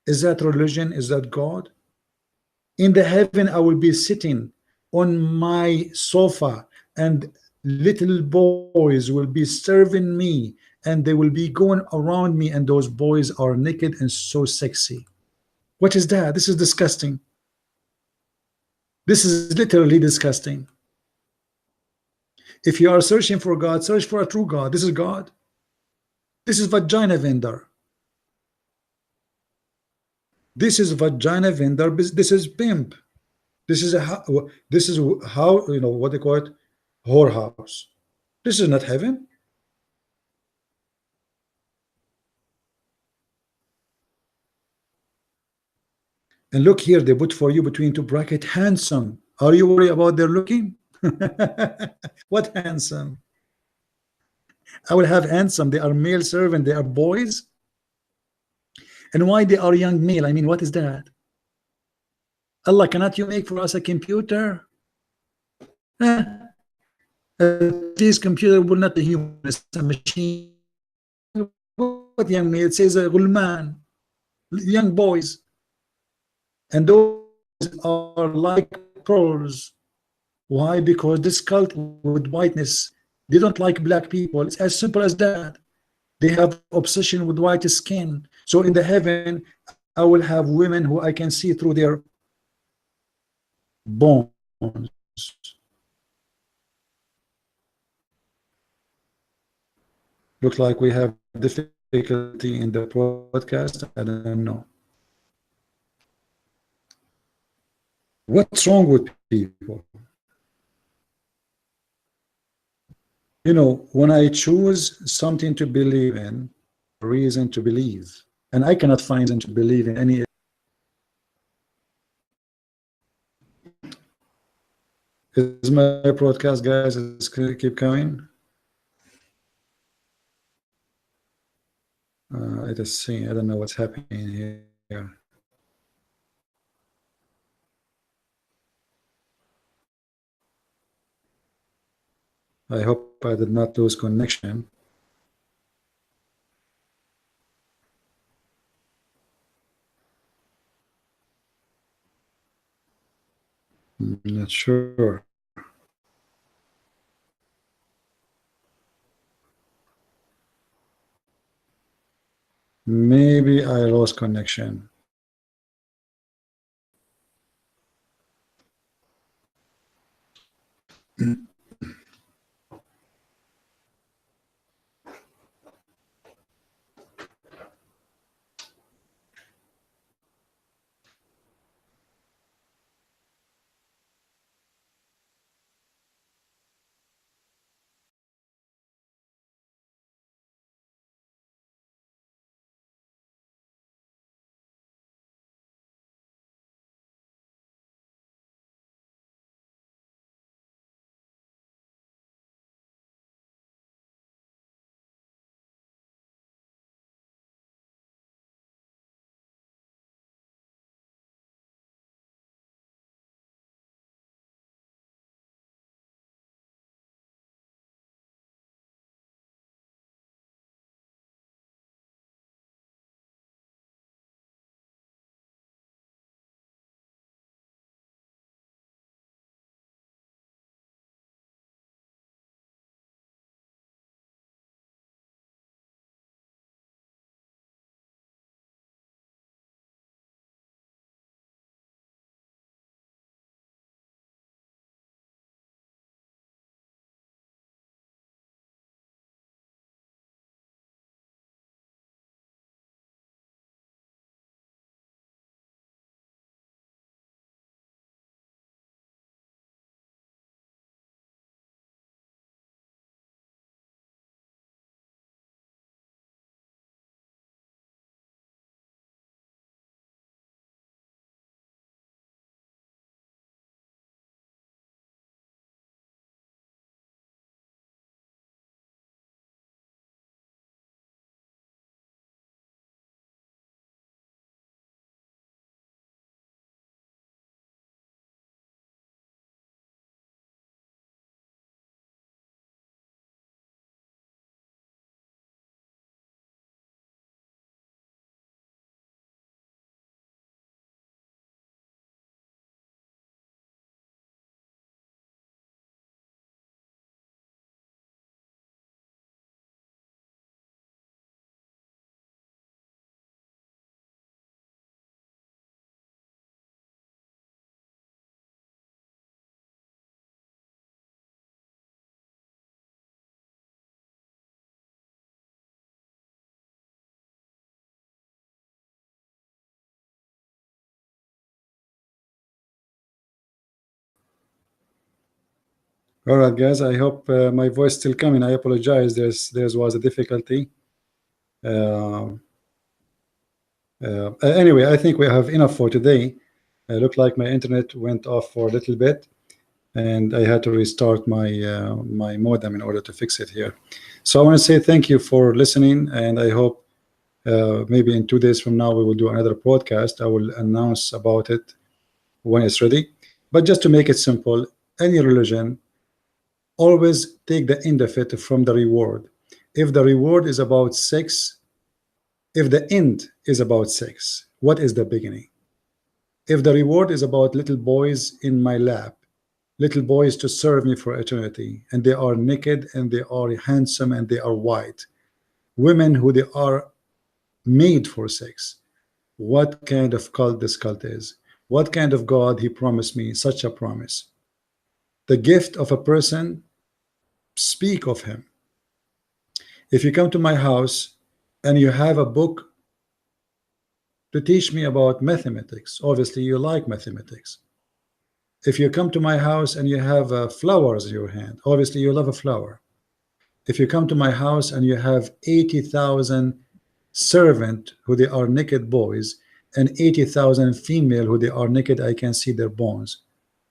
[SPEAKER 1] Is that religion? Is that God? In the heaven, I will be sitting on my sofa, and little boys will be serving me, and they will be going around me, and those boys are naked and so sexy. What is that? This is disgusting. This is literally disgusting. If you are searching for God, search for a true God. This is God. This is vagina vendor. This is vagina vendor. This is pimp. This is how you know what they call it, whorehouse. This is not heaven. And look here, they put for you between two bracket handsome. Are you worried about their looking? What handsome? I will have handsome. They are male servant. They are boys. And why they are young male? I mean, what is that? Allah, cannot you make for us a computer? This computer will not be human, it's a machine. What young male? It says a gulman, young boys. And those are like pearls. Why? Because this cult with whiteness, they don't like black people. It's as simple as that. They have obsession with white skin. So in the heaven, I will have women who I can see through their bones. Look like we have difficulty in the podcast. I don't know. What's wrong with people? You know, when I choose something to believe in, reason to believe, and I cannot find reason to believe in any. Is my broadcast, guys, is keep coming? It is seeing. I don't know what's happening here. I hope I did not lose connection. I'm not sure. Maybe I lost connection. All right, guys. I hope my voice still coming. I apologize. There was a difficulty. Uh, anyway, I think we have enough for today. Looked like my internet went off for a little bit, and I had to restart my modem in order to fix it here. So I want to say thank you for listening, and I hope maybe in 2 days from now we will do another podcast. I will announce about it when it's ready. But just to make it simple, any religion always take the end of it from the reward. If the reward is about sex, if the end is about sex, what is the beginning? If the reward is about little boys in my lap, little boys to serve me for eternity, and they are naked and they are handsome and they are white, women who they are made for sex, what kind of cult this cult is? What kind of God he promised me such a promise? The gift of a person, speak of him. If you come to my house and you have a book to teach me about mathematics, obviously you like mathematics. If you come to my house and you have flowers in your hand, obviously you love a flower. If you come to my house and you have 80,000 servant who they are naked boys and 80,000 female who they are naked, I can see their bones,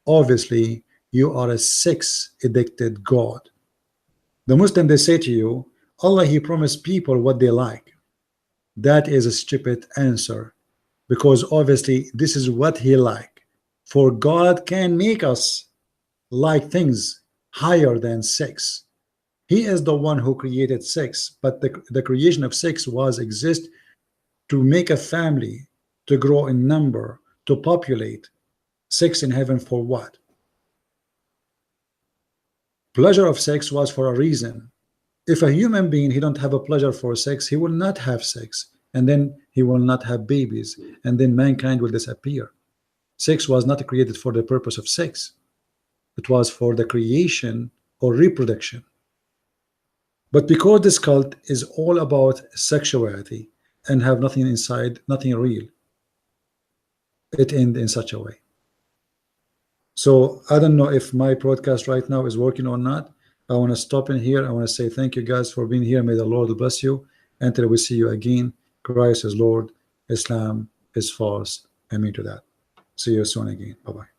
[SPEAKER 1] obviously you are a sex addicted God. The Muslim, they say to you, Allah, he promised people what they like. That is a stupid answer, because obviously this is what he like. For God can make us like things higher than sex. He is the one who created sex, but the creation of sex was exist to make a family, to grow in number, to populate. Sex in heaven for what? Pleasure of sex was for a reason. If a human being he don't have a pleasure for sex, he will not have sex, and then he will not have babies, and then mankind will disappear. Sex was not created for the purpose of sex. It was for the creation or reproduction. But because this cult is all about sexuality and have nothing inside, nothing real, it ended in such a way. So I don't know if my broadcast right now is working or not. I want to stop in here. I want to say thank you guys for being here. May the Lord bless you. Until we see you again, Christ is Lord, Islam is false. Amen to that. See you soon again. Bye-bye.